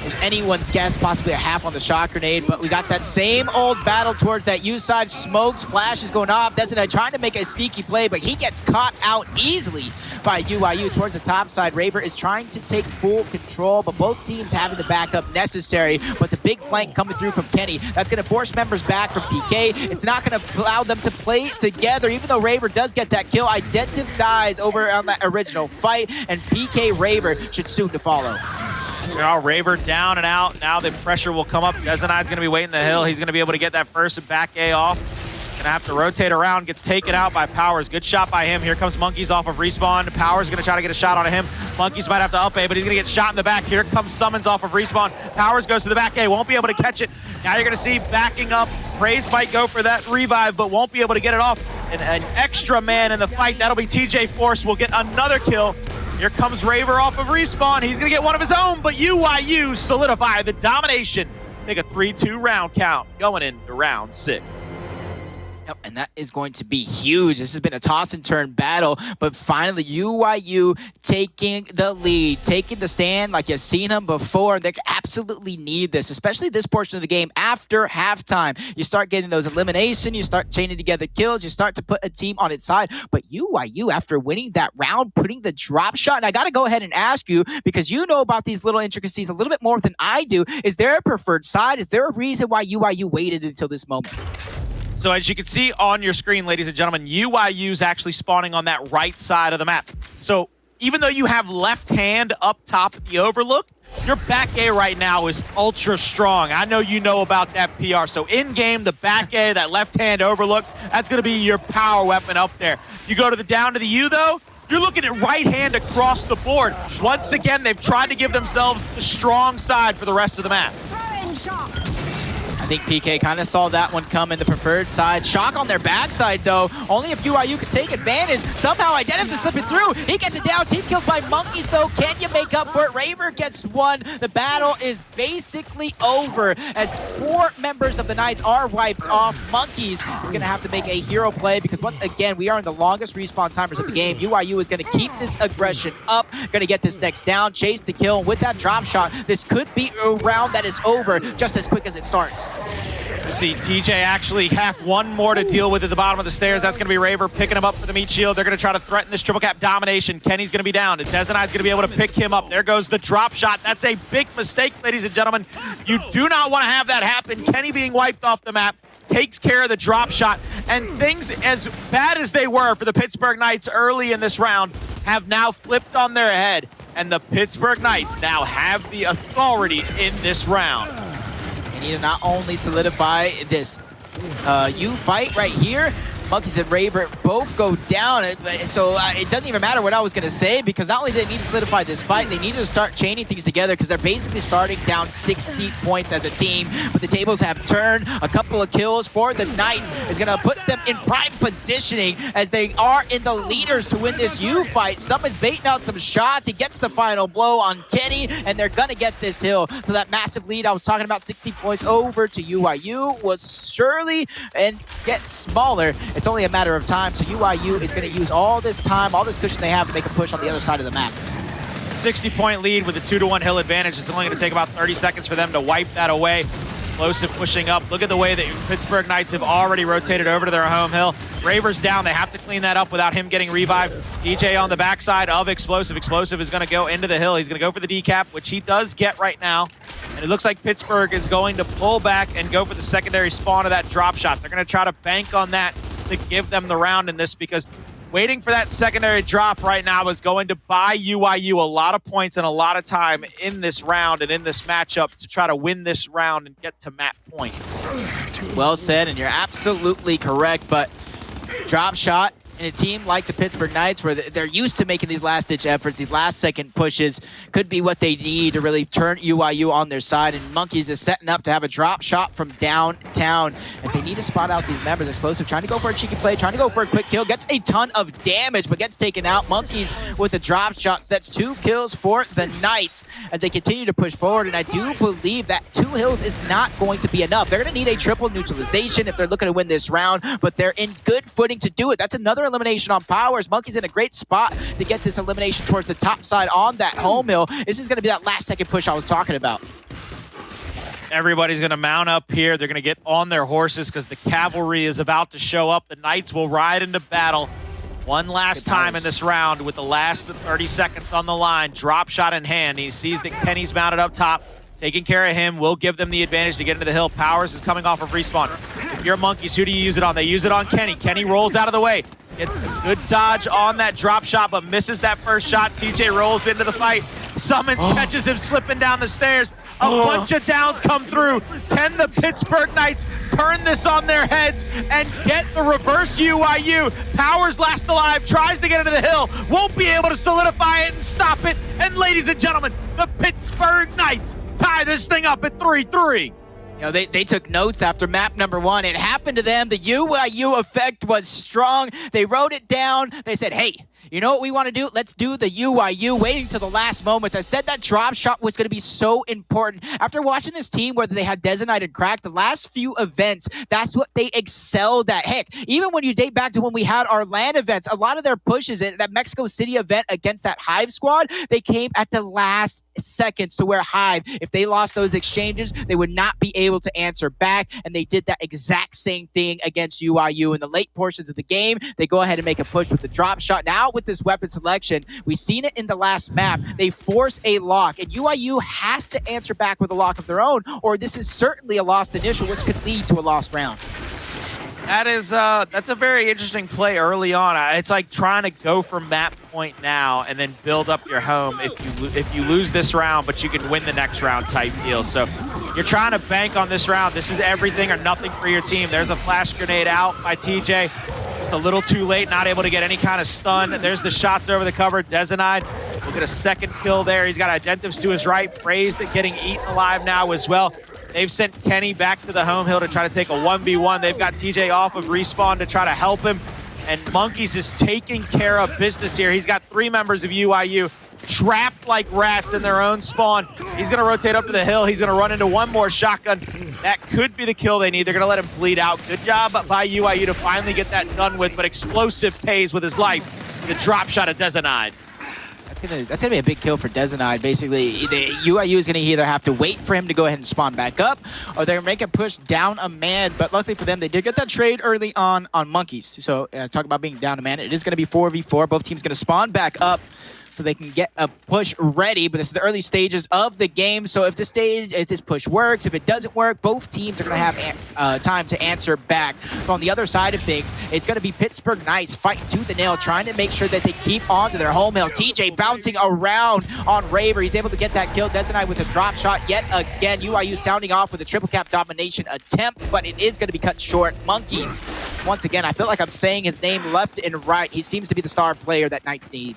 is anyone's guess, possibly a half on the shot grenade, but we got that same old battle towards that U side. Smokes, flashes going off. Dezonide trying to make a sneaky play, but he gets caught out easily by UYU towards the top side. Raver is trying to take full control, but both teams having the backup necessary. But the big flank coming through from Kenny, that's going to force members back from PK. It's not going to allow them to play together, even though Raver does get that kill. Identiv dies over on that original fight, and PK Raver should soon to follow. Now Raver down and out. Now the pressure will come up. Dezonide's going to be waiting the hill. He's going to be able to get that first and back A off. Going to have to rotate around. Gets taken out by Powerz. Good shot by him. Here comes Monkyz off of respawn. Powerz going to try to get a shot on him. Monkyz might have to up A, but he's going to get shot in the back. Here comes SuMuNs off of respawn. Powerz goes to the back A. Won't be able to catch it. Now you're going to see backing up. Praized might go for that revive, but won't be able to get it off. And an extra man in the fight. That'll be TJForce. Will get another kill. Here comes Raver off of respawn. He's going to get one of his own, but UYU solidify the domination. Take a 3-2 round count going into round 6. Yep, and that is going to be huge. This has been a toss and turn battle, but finally UYU taking the lead, taking the stand like you've seen them before. They absolutely need this, especially this portion of the game after halftime. You start getting those eliminations, you start chaining together kills, you start to put a team on its side. But UYU, after winning that round, putting the drop shot, and I got to go ahead and ask you, because you know about these little intricacies a little bit more than I do, is there a preferred side? Is there a reason why UYU waited until this moment? So as you can see on your screen, ladies and gentlemen, UYU is actually spawning on that right side of the map. So even though you have left hand up top at the overlook, your back A right now is ultra strong. I know you know about that, PR. So in game, the back A, that left hand overlook, that's going to be your power weapon up there. You go to the down to the U though, you're looking at right hand across the board. Once again, they've tried to give themselves the strong side for the rest of the map. I think PK kind of saw that one coming, the preferred side. Shock on their backside, though. Only if UYU could take advantage. Somehow Identivez is slipping through. He gets it down. Team killed by Monkyz, though. Can you make up for it? Raver gets one. The battle is basically over as 4 members of the Knights are wiped off. Monkyz is going to have to make a hero play because, once again, we are in the longest respawn timers of the game. UYU is going to keep this aggression up, going to get this next down, chase the kill. And with that drop shot, this could be a round that is over just as quick as it starts. Let's see, TJ actually have one more to deal with at the bottom of the stairs. That's going to be Raver picking him up for the meat shield. They're going to try to threaten this triple cap domination. Kenny's going to be down. Dezonide's going to be able to pick him up. There goes the drop shot. That's a big mistake, ladies and gentlemen. You do not want to have that happen. Kenny being wiped off the map takes care of the drop shot. And things as bad as they were for the Pittsburgh Knights early in this round have now flipped on their head. And the Pittsburgh Knights now have the authority in this round. They need to not only solidify this U fight right here, Monkyz and Raver both go down. So it doesn't even matter what I was going to say, because not only do they need to solidify this fight, they need to start chaining things together, because they're basically starting down 60 points as a team. But the tables have turned. A couple of kills for the Knights is going to put them in prime positioning as they are in the leaders to win this U fight. SuMuNs baiting out some shots. He gets the final blow on Kenny, and they're going to get this hill. So that massive lead I was talking about, 60 points over to UYU, was surely and get smaller. It's only a matter of time. So UYU is going to use all this time, all this cushion they have to make a push on the other side of the map. 60-point lead with a 2-to-1 hill advantage. It's only going to take about 30 seconds for them to wipe that away. Xplosive pushing up. Look at the way that Pittsburgh Knights have already rotated over to their home hill. Raver's down. They have to clean that up without him getting revived. TJ on the backside of Xplosive. Xplosive is going to go into the hill. He's going to go for the decap, which he does get right now. And it looks like Pittsburgh is going to pull back and go for the secondary spawn of that drop shot. They're going to try to bank on that to give them the round in this, because waiting for that secondary drop right now is going to buy UYU a lot of points and a lot of time in this round and in this matchup to try to win this round and get to map point. Well said, and you're absolutely correct, but drop shot in a team like the Pittsburgh Knights, where they're used to making these last-ditch efforts, these last-second pushes, could be what they need to really turn UYU on their side. And Monkyz is setting up to have a drop shot from downtown, as they need to spot out these members. Xplosive trying to go for a cheeky play, trying to go for a quick kill, gets a ton of damage, but gets taken out. Monkyz with the drop shots. That's 2 kills for the Knights as they continue to push forward. And I do believe that 2 hills is not going to be enough. They're going to need a triple neutralization if they're looking to win this round, but they're in good footing to do it. That's another elimination on Powerz. Monkyz in a great spot to get this elimination towards the top side on that home hill. This is going to be that last-second push I was talking about. Everybody's going to mount up here. They're going to get on their horses because the cavalry is about to show up. The Knights will ride into battle one last time in this round with the last 30 seconds on the line. Drop shot in hand. He sees that Kenny's mounted up top. Taking care of him will give them the advantage to get into the hill. Powerz is coming off of respawn. If you're Monkyz, who do you use it on? They use it on Kenny. Kenny rolls out of the way. Gets a good dodge on that drop shot, but misses that first shot. TJ rolls into the fight. SuMuNs catches him slipping down the stairs. A bunch of downs come through. Can the Pittsburgh Knights turn this on their heads and get the reverse UYU? Powerz last alive, tries to get into the hill. Won't be able to solidify it and stop it. And ladies and gentlemen, the Pittsburgh Knights tie this thing up at 3-3. You know, they took notes after map number 1. It happened to them. The UYU effect was strong. They wrote it down. They said, hey, you know what we want to do? Let's do the UYU, waiting to the last moments. I said that drop shot was going to be so important. After watching this team, whether they had Dezonide and Crack, the last few events, that's what they excelled at. Heck, even when you date back to when we had our LAN events, a lot of their pushes, that Mexico City event against that Hive squad, they came at the last seconds to where Hive, if they lost those exchanges, they would not be able to answer back, and they did that exact same thing against UYU in the late portions of the game. They go ahead and make a push with the drop shot. Now with this weapon selection, we've seen it in the last map. They force a lock, and UYU has to answer back with a lock of their own, or this is certainly a lost initial, which could lead to a lost round. That's a very interesting play early on. It's like trying to go for map point now and then build up your home if you lose this round, but you can win the next round type deal. So you're trying to bank on this round. This is everything or nothing for your team. There's a flash grenade out by TJ. Just a little too late, not able to get any kind of stun. There's the shots over the cover. Dezonide will get a second kill there. He's got Identivez to his right. Praized getting eaten alive now as well. They've sent Kenny back to the home hill to try to take a 1v1. They've got TJ off of respawn to try to help him. And Monkyz is taking care of business here. He's got 3 members of UYU trapped like rats in their own spawn. He's going to rotate up to the hill. He's going to run into one more shotgun. That could be the kill they need. They're going to let him bleed out. Good job by UYU to finally get that done with, but Xplosive pays with his life with a drop shot at Dezonide. That's gonna be a big kill for Dezonide. Basically, the UYU is gonna either have to wait for him to go ahead and spawn back up, or they're make a push down a man. But luckily for them, they did get that trade early on Monkyz. So talk about being down a man. It is gonna be 4v4. Both teams gonna spawn back up. so they can get a push ready. But this is the early stages of the game, so if this push works, if it doesn't work, both teams are going to have time to answer back. So on the other side of things, it's going to be Pittsburgh Knights fighting tooth and nail, trying to make sure that they keep on to their home hill. TJ bouncing around on Raver. He's able to get that kill. Dezonide with a drop shot yet again. UYU sounding off with a triple cap domination attempt, but it is going to be cut short. Monkyz, once again, I feel like I'm saying his name left and right. He seems to be the star player that Knights need.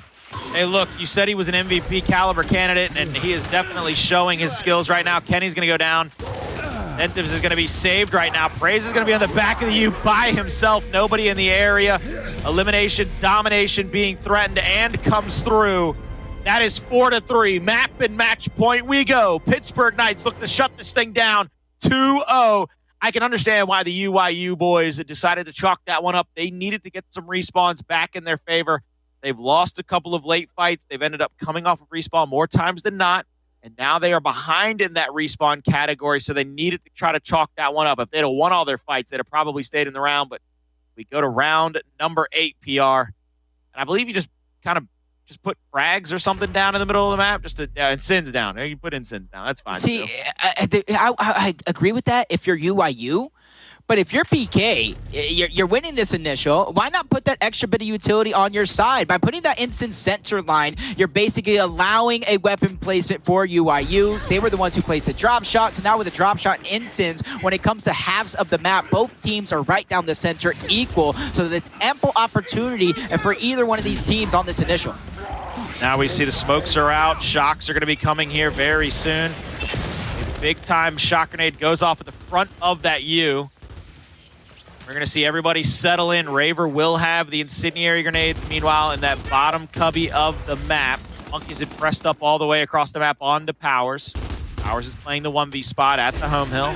Hey, look, you said he was an MVP caliber candidate, and he is definitely showing his skills right now. Kenny's going to go down. Identivez is going to be saved right now. Praized is going to be on the back of the U by himself. Nobody in the area. Elimination, domination being threatened and comes through. That is 4-3. Map and match point we go. Pittsburgh Knights look to shut this thing down 2-0. I can understand why the UYU boys decided to chalk that one up. They needed to get some respawns back in their favor. They've lost a couple of late fights. They've ended up coming off of respawn more times than not. And now they are behind in that respawn category, so they needed to try to chalk that one up. If they'd have won all their fights, they'd have probably stayed in the round. But we go to round number 8, PR. And I believe you just kind of put frags or something down in the middle of the map, just to and sins down. You put in sins down. That's fine. See, I agree with that if you're UYU. But if you're PK, you're winning this initial, why not put that extra bit of utility on your side? By putting that instant center line, you're basically allowing a weapon placement for UYU. They were the ones who placed the drop shot, so now with the drop shot and instants, when it comes to halves of the map, both teams are right down the center equal, so that it's ample opportunity for either one of these teams on this initial. Now we see the smokes are out. Shocks are going to be coming here very soon. A big-time shock grenade goes off at the front of that U. We're going to see everybody settle in. Raver will have the incendiary grenades. Meanwhile, in that bottom cubby of the map, Monkyz had pressed up all the way across the map onto Powerz. Powerz is playing the 1v spot at the home hill.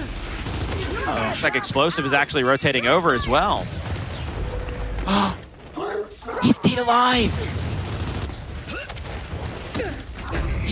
Looks like Xplosive is actually rotating over as well. He stayed alive.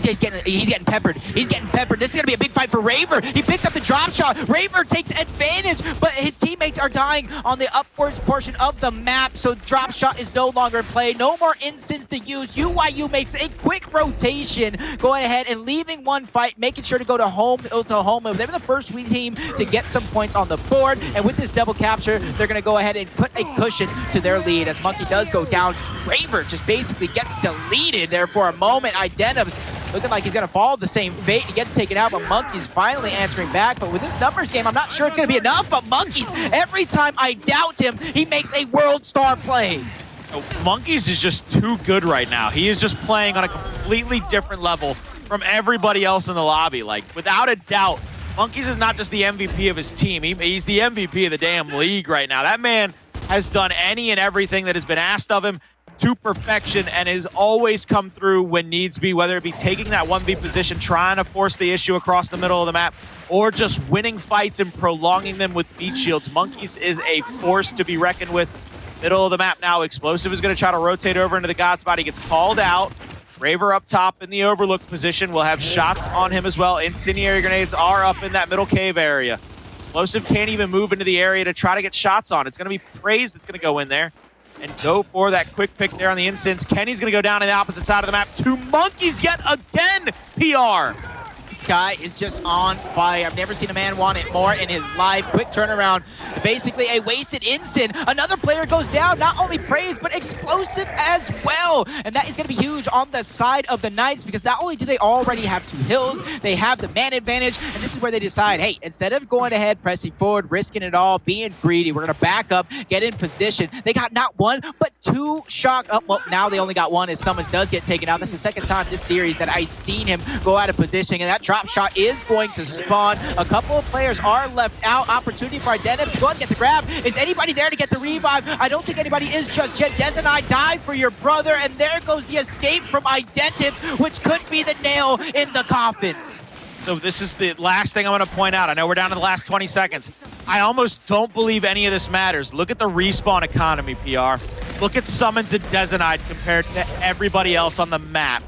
he's getting peppered. He's getting peppered. This is going to be a big fight for Raver. He picks up the drop shot. Raver takes advantage, but his teammates are dying on the upwards portion of the map, so drop shot is no longer in play. No more instants to use. UYU makes a quick rotation, going ahead and leaving one fight, making sure to go to home. They were the first team to get some points on the board, and with this double capture, they're going to go ahead and put a cushion to their lead as Monkyz does go down. Raver just basically gets deleted there for a moment. Identivez looking like he's going to follow the same fate. He gets taken out, but Monkyz finally answering back. But with this numbers game, I'm not sure it's going to be enough. But Monkyz, every time I doubt him, he makes a world star play. Monkyz is just too good right now. He is just playing on a completely different level from everybody else in the lobby. Like, without a doubt, Monkyz is not just the MVP of his team. He's the MVP of the damn league right now. That man has done any and everything that has been asked of him to perfection and has always come through when needs be, whether it be taking that 1v position, trying to force the issue across the middle of the map, or just winning fights and prolonging them with beat shields. Monkyz is a force to be reckoned with. Middle of the map now. Xplosive is going to try to rotate over into the God spot. He gets called out. Raver up top in the overlook position will have shots on him as well. Incendiary grenades are up in that middle cave area. Xplosive can't even move into the area to try to get shots on. It's going to be Praized that's going to go in there and go for that quick pick there on the instance. Kenny's going to go down to the opposite side of the map to Monkyz yet again. PR. This guy is just on fire. I've never seen a man want it more in his life. Quick turnaround. Basically a wasted instant. Another player goes down. Not only Praized, but Xplosive as well. And that is going to be huge on the side of the Knights, because not only do they already have 2 hills, they have the man advantage. And this is where they decide, hey, instead of going ahead, pressing forward, risking it all, being greedy, we're going to back up, get in position. They got not 1, but 2 shock up. Well, now they only got 1 as SuMuNs does get taken out. This is the second time this series that I've seen him go out of position. And that drop shot is going to spawn. A couple of players are left out. Opportunity for Identivez to go ahead and get the grab. Is anybody there to get the revive? I don't think anybody is just yet. Dezonide, die for your brother. And there goes the escape from Identivez, which could be the nail in the coffin. So this is the last thing I want to point out. I know we're down to the last 20 seconds. I almost don't believe any of this matters. Look at the respawn economy, PR. Look at SuMuNs and Dezonide compared to everybody else on the map.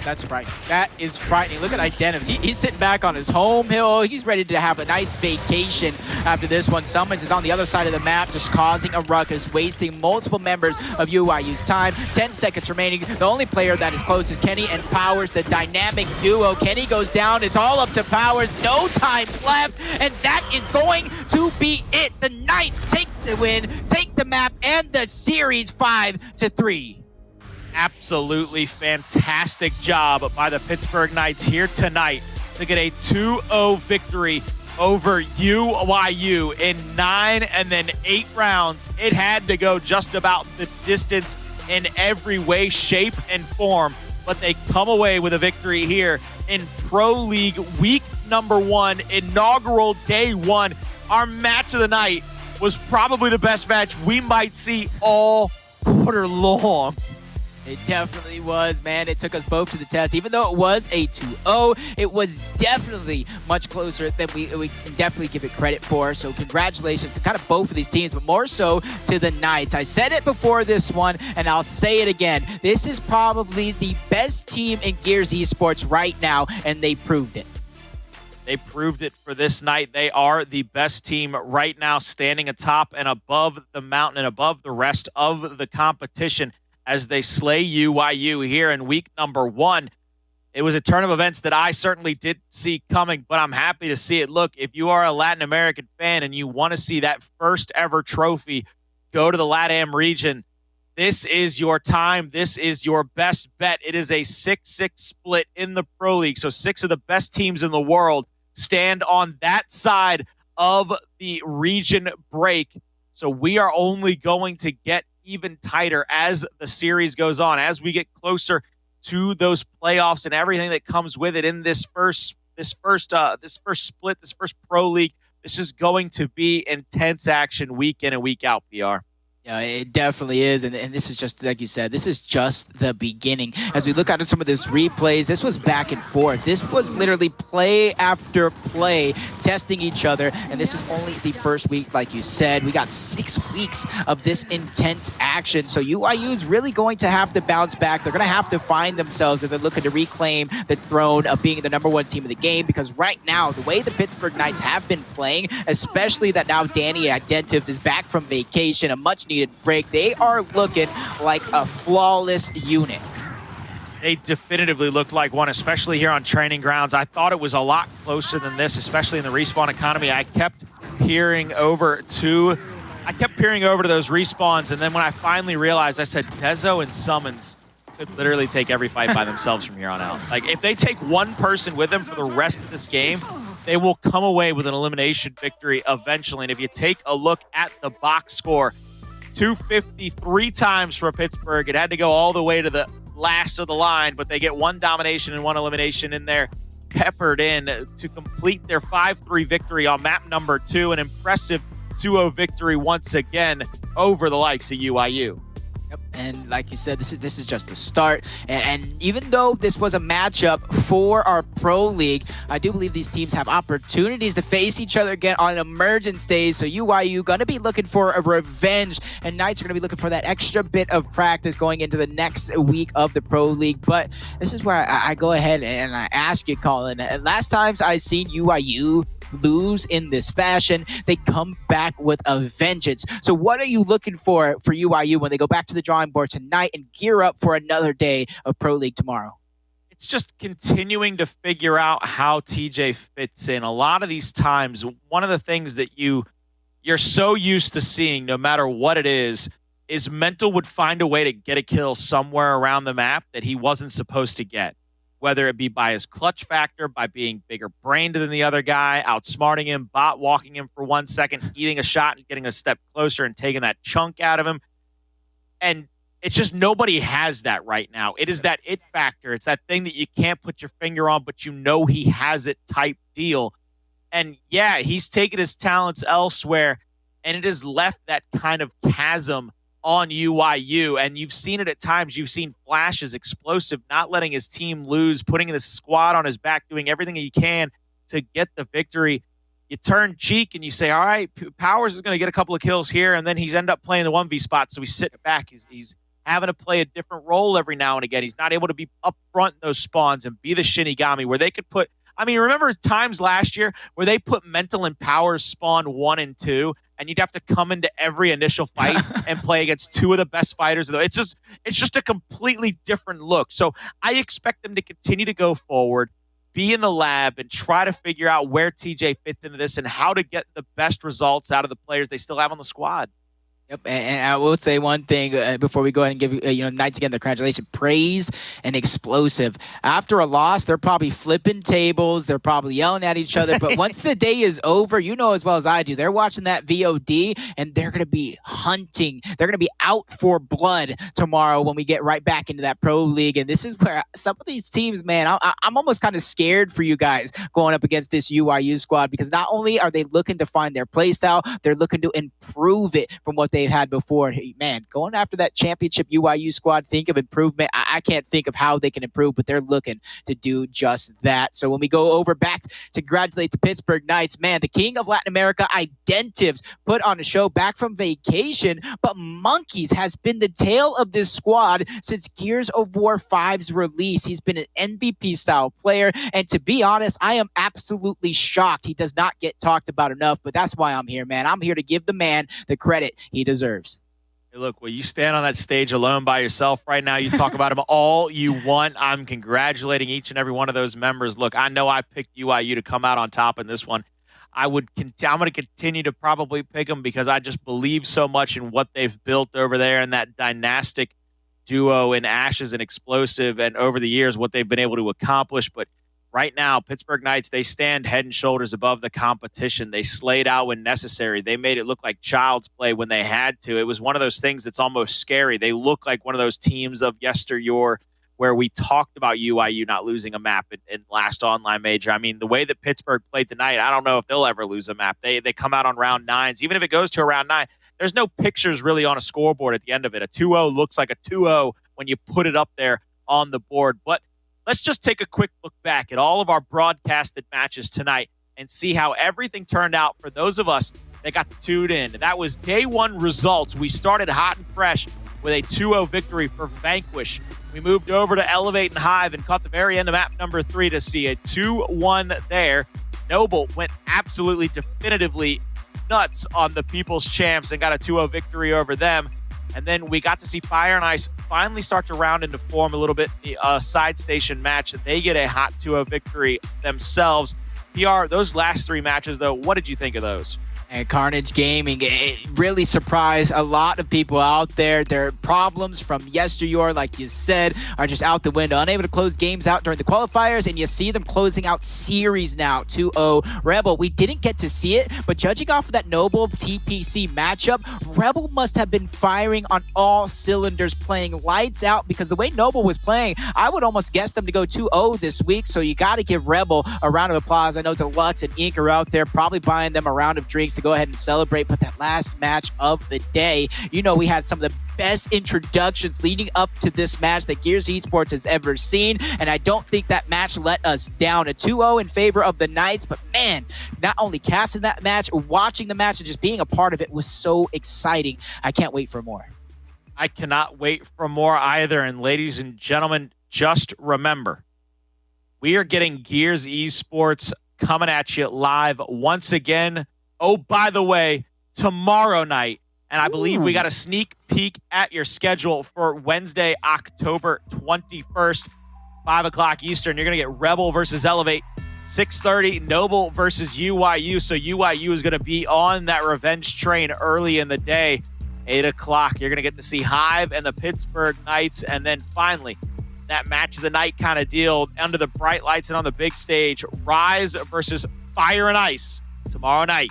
That's frightening. That is frightening. Look at Identivez. He's sitting back on his home hill. He's ready to have a nice vacation after this one. SuMuNs is on the other side of the map, just causing a ruckus, wasting multiple members of UYU's time. 10 seconds remaining. The only player that is close is Kenny and Powerz, the dynamic duo. Kenny goes down. It's all up to Powerz. No time left, and that is going to be it. The Knights take the win, take the map, and the series 5-3. Absolutely fantastic job by the Pittsburgh Knights here tonight to get a 2-0 victory over UYU in 9 and then 8 rounds. It had to go just about the distance in every way, shape, and form, but they come away with a victory here in Pro League week number 1, inaugural day 1. Our match of the night was probably the best match we might see all quarter long. It definitely was, man. It took us both to the test. Even though it was a 2-0, it was definitely much closer than we can definitely give it credit for. So congratulations to kind of both of these teams, but more so to the Knights. I said it before this one, and I'll say it again. This is probably the best team in Gears Esports right now, and they proved it. They proved it for this night. They are the best team right now, standing atop and above the mountain and above the rest of the competition as they slay UYU here in week number 1. It was a turn of events that I certainly didn't see coming, but I'm happy to see it. Look, if you are a Latin American fan and you want to see that first ever trophy go to the LATAM region, this is your time. This is your best bet. It is a 6-6 split in the Pro League, so 6 of the best teams in the world stand on that side of the region break. So we are only going to get even tighter as the series goes on, as we get closer to those playoffs and everything that comes with it in this first split, this first Pro League. This is going to be intense action week in and week out, PR. Yeah, it definitely is, and this is just, like you said, this is just the beginning. As we look at some of those replays, this was back and forth. This was literally play after play, testing each other, and this is only the first week, like you said. We got 6 weeks of this intense action, so UYU is really going to have to bounce back. They're going to have to find themselves if they're looking to reclaim the throne of being the #1 team of the game, because right now, the way the Pittsburgh Knights have been playing, especially that now Danny Identivez is back from vacation, a much needed break, they are looking like a flawless unit. They definitively looked like one, especially here on training grounds. I thought it was a lot closer than this, especially in the respawn economy. I kept peering over to those respawns, and then when I finally realized, I said, Dezo and SuMuNs could literally take every fight by themselves from here on out. Like, if they take one person with them for the rest of this game, they will come away with an elimination victory eventually. And if you take a look at the box score, 253 times for Pittsburgh. It had to go all the way to the last of the line, but they get 1 domination and 1 elimination in there, peppered in to complete their 5-3 victory on map number 2. An impressive 2-0 victory once again over the likes of UYU. Yep. And like you said, this is just the start. And even though this was a matchup for our Pro League, I do believe these teams have opportunities to face each other again on emergence days. So UYU going to be looking for a revenge, and Knights are going to be looking for that extra bit of practice going into the next week of the Pro League. But this is where I go ahead and I ask you, Colin. Last times I've seen UYU lose in this fashion, they come back with a vengeance. So what are you looking for UYU when they go back to the drawing board tonight and gear up for another day of Pro League tomorrow? It's just continuing to figure out how TJ fits in. A lot of these times, one of the things that you're so used to seeing, no matter what it is Mental would find a way to get a kill somewhere around the map that he wasn't supposed to get. Whether it be by his clutch factor, by being bigger brained than the other guy, outsmarting him, bot walking him for 1 second, eating a shot and getting a step closer and taking that chunk out of him. And it's just nobody has that right now. It is that it factor. It's that thing that you can't put your finger on, but you know he has it type deal. And yeah, he's taken his talents elsewhere, and it has left that kind of chasm on UYU, and you've seen it at times. You've seen flashes, Xplosive, not letting his team lose, putting his squad on his back, doing everything he can to get the victory. You turn cheek and you say, all right, Powerz is going to get a couple of kills here, and then he's end up playing the 1v spot, so he's sitting back. He's having to play a different role every now and again. He's not able to be up front in those spawns and be the Shinigami where they could put, I mean, remember times last year where they put Mental and Powerz spawn 1 and 2, and you'd have to come into every initial fight and play against two of the best fighters. It's just a completely different look. So I expect them to continue to go forward, be in the lab, and try to figure out where TJ fits into this and how to get the best results out of the players they still have on the squad. Yep, and I will say one thing before we go ahead and give Knights again the congratulations. Praized and Xplosive. After a loss, they're probably flipping tables. They're probably yelling at each other. But once the day is over, you know as well as I do, they're watching that VOD and they're going to be hunting. They're going to be out for blood tomorrow when we get right back into that pro league. And this is where some of these teams, man, I'm almost kind of scared for you guys going up against this UYU squad, because not only are they looking to find their play style, they're looking to improve it from what they've had before. Hey, man, going after that championship UYU squad, think of improvement. I can't think of how they can improve, but they're looking to do just that. So when we go over back to congratulate the Pittsburgh Knights, man, the king of Latin America, Identivez, put on a show back from vacation, but Monkyz has been the tail of this squad since Gears of War 5's release. He's been an MVP style player, and to be honest, I am absolutely shocked he does not get talked about enough, but that's why I'm here, man. I'm here to give the man the credit he deserves. Hey, look, well, you stand on that stage alone by yourself right now. You talk about them all you want. I'm congratulating each and every one of those members. Look, I know I picked UYU to come out on top in this one. I'm going to continue to probably pick them because I just believe so much in what they've built over there and that dynastic duo in Ashes and Xplosive, and over the years what they've been able to accomplish. But right now, Pittsburgh Knights, they stand head and shoulders above the competition. They slayed out when necessary. They made it look like child's play when they had to. It was one of those things that's almost scary. They look like one of those teams of yesteryear where we talked about UYU not losing a map in last online major. I mean, the way that Pittsburgh played tonight, I don't know if they'll ever lose a map. They come out on round 9s. Even if it goes to a round 9, there's no pictures really on a scoreboard at the end of it. A 2-0 looks like a 2-0 when you put it up there on the board. But let's just take a quick look back at all of our broadcasted matches tonight and see how everything turned out for those of us that got to tune in. And that was day 1 results. We started hot and fresh with a 2-0 victory for Vanquish. We moved over to Elevate and Hive and caught the very end of map number 3 to see a 2-1 there. Noble went absolutely definitively nuts on the People's Champs and got a 2-0 victory over them. And then we got to see Fire and Ice finally start to round into form a little bit. The side station match, they get a hot 2-0 victory themselves. PR, those last 3 matches, though, what did you think of those? And Carnage Gaming, it really surprised a lot of people out there. Their problems from yesteryear, like you said, are just out the window. Unable to close games out during the qualifiers, and you see them closing out series now, 2-0. Rebel, we didn't get to see it, but judging off of that Noble TPC matchup, Rebel must have been firing on all cylinders, playing lights out, because the way Noble was playing, I would almost guess them to go 2-0 this week, so you got to give Rebel a round of applause. I know Deluxe and Ink are out there probably buying them a round of drinks to go ahead and celebrate. But that last match of the day, we had some of the best introductions leading up to this match that Gears Esports has ever seen, and I don't think that match let us down. A 2-0 in favor of the Knights, but man, not only casting that match, watching the match and just being a part of it was so exciting. I can't wait for more. I cannot wait for more either. And ladies and gentlemen, just remember, we are getting Gears Esports coming at you live once again. Oh, by the way, tomorrow night, and I believe we got a sneak peek at your schedule for Wednesday, October 21st, 5 o'clock Eastern. You're going to get Rebel versus Elevate, 6:30, Noble versus UYU. So UYU is going to be on that revenge train early in the day. 8 o'clock, you're going to get to see Hive and the Pittsburgh Knights. And then finally, that match of the night kind of deal under the bright lights and on the big stage, Rise versus Fire and Ice tomorrow night.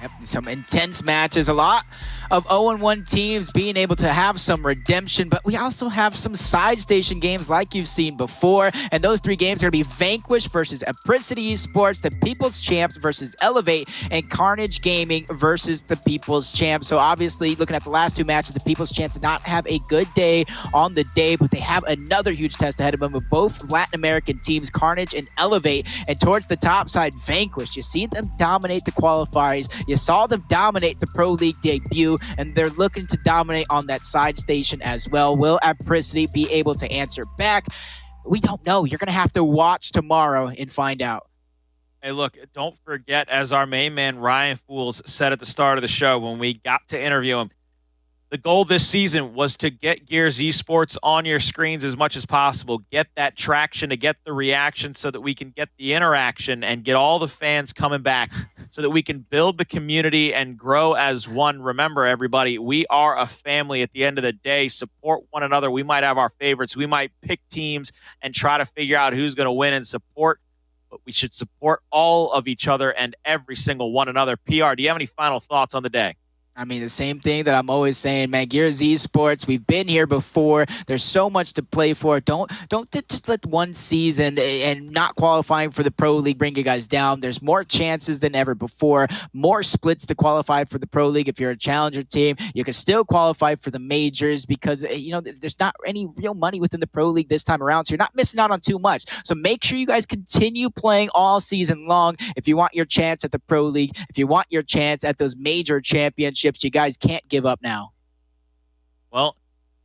Yep, some intense matches, a lot of 0-1 teams being able to have some redemption, but we also have some side station games like you've seen before, and those 3 games are going to be Vanquish versus Apricity Esports, the People's Champs versus Elevate, and Carnage Gaming versus the People's Champs. So obviously, looking at the last 2 matches, the People's Champs did not have a good day on the day, but they have another huge test ahead of them with both Latin American teams, Carnage and Elevate, and towards the top side, Vanquish. You see them dominate the qualifiers. You saw them dominate the Pro League debut. and they're looking to dominate on that side station as well. Will Apricity be able to answer back? We don't know. You're going to have to watch tomorrow and find out. Hey, look, don't forget, as our main man Ryan Fools said at the start of the show when we got to interview him, the goal this season was to get Gears Esports on your screens as much as possible, get that traction, to get the reaction so that we can get the interaction and get all the fans coming back so that we can build the community and grow as one. Remember, everybody, we are a family at the end of the day. Support one another. We might have our favorites. We might pick teams and try to figure out who's going to win and support, but we should support all of each other and every single one another. PR, do you have any final thoughts on the day? I mean, the same thing that I'm always saying, man. Gears Esports, we've been here before. There's so much to play for. Don't just let one season and not qualifying for the Pro League bring you guys down. There's more chances than ever before. More splits to qualify for the Pro League. If you're a challenger team, you can still qualify for the majors because, you know, there's not any real money within the Pro League this time around. So you're not missing out on too much. So make sure you guys continue playing all season long. If you want your chance at the Pro League, if you want your chance at those major championships, you guys can't give up now. Well,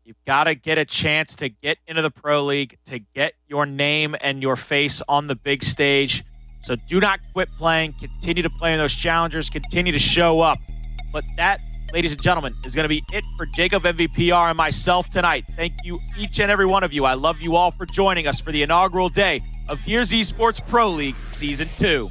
you've got to get a chance to get into the Pro League, to get your name and your face on the big stage. So do not quit playing. Continue to play in those challengers. Continue to show up. But that, ladies and gentlemen, is going to be it for Jacob MVPR and myself tonight. Thank you, each and every one of you. I love you all for joining us for the inaugural day of Gears Esports Pro League Season 2.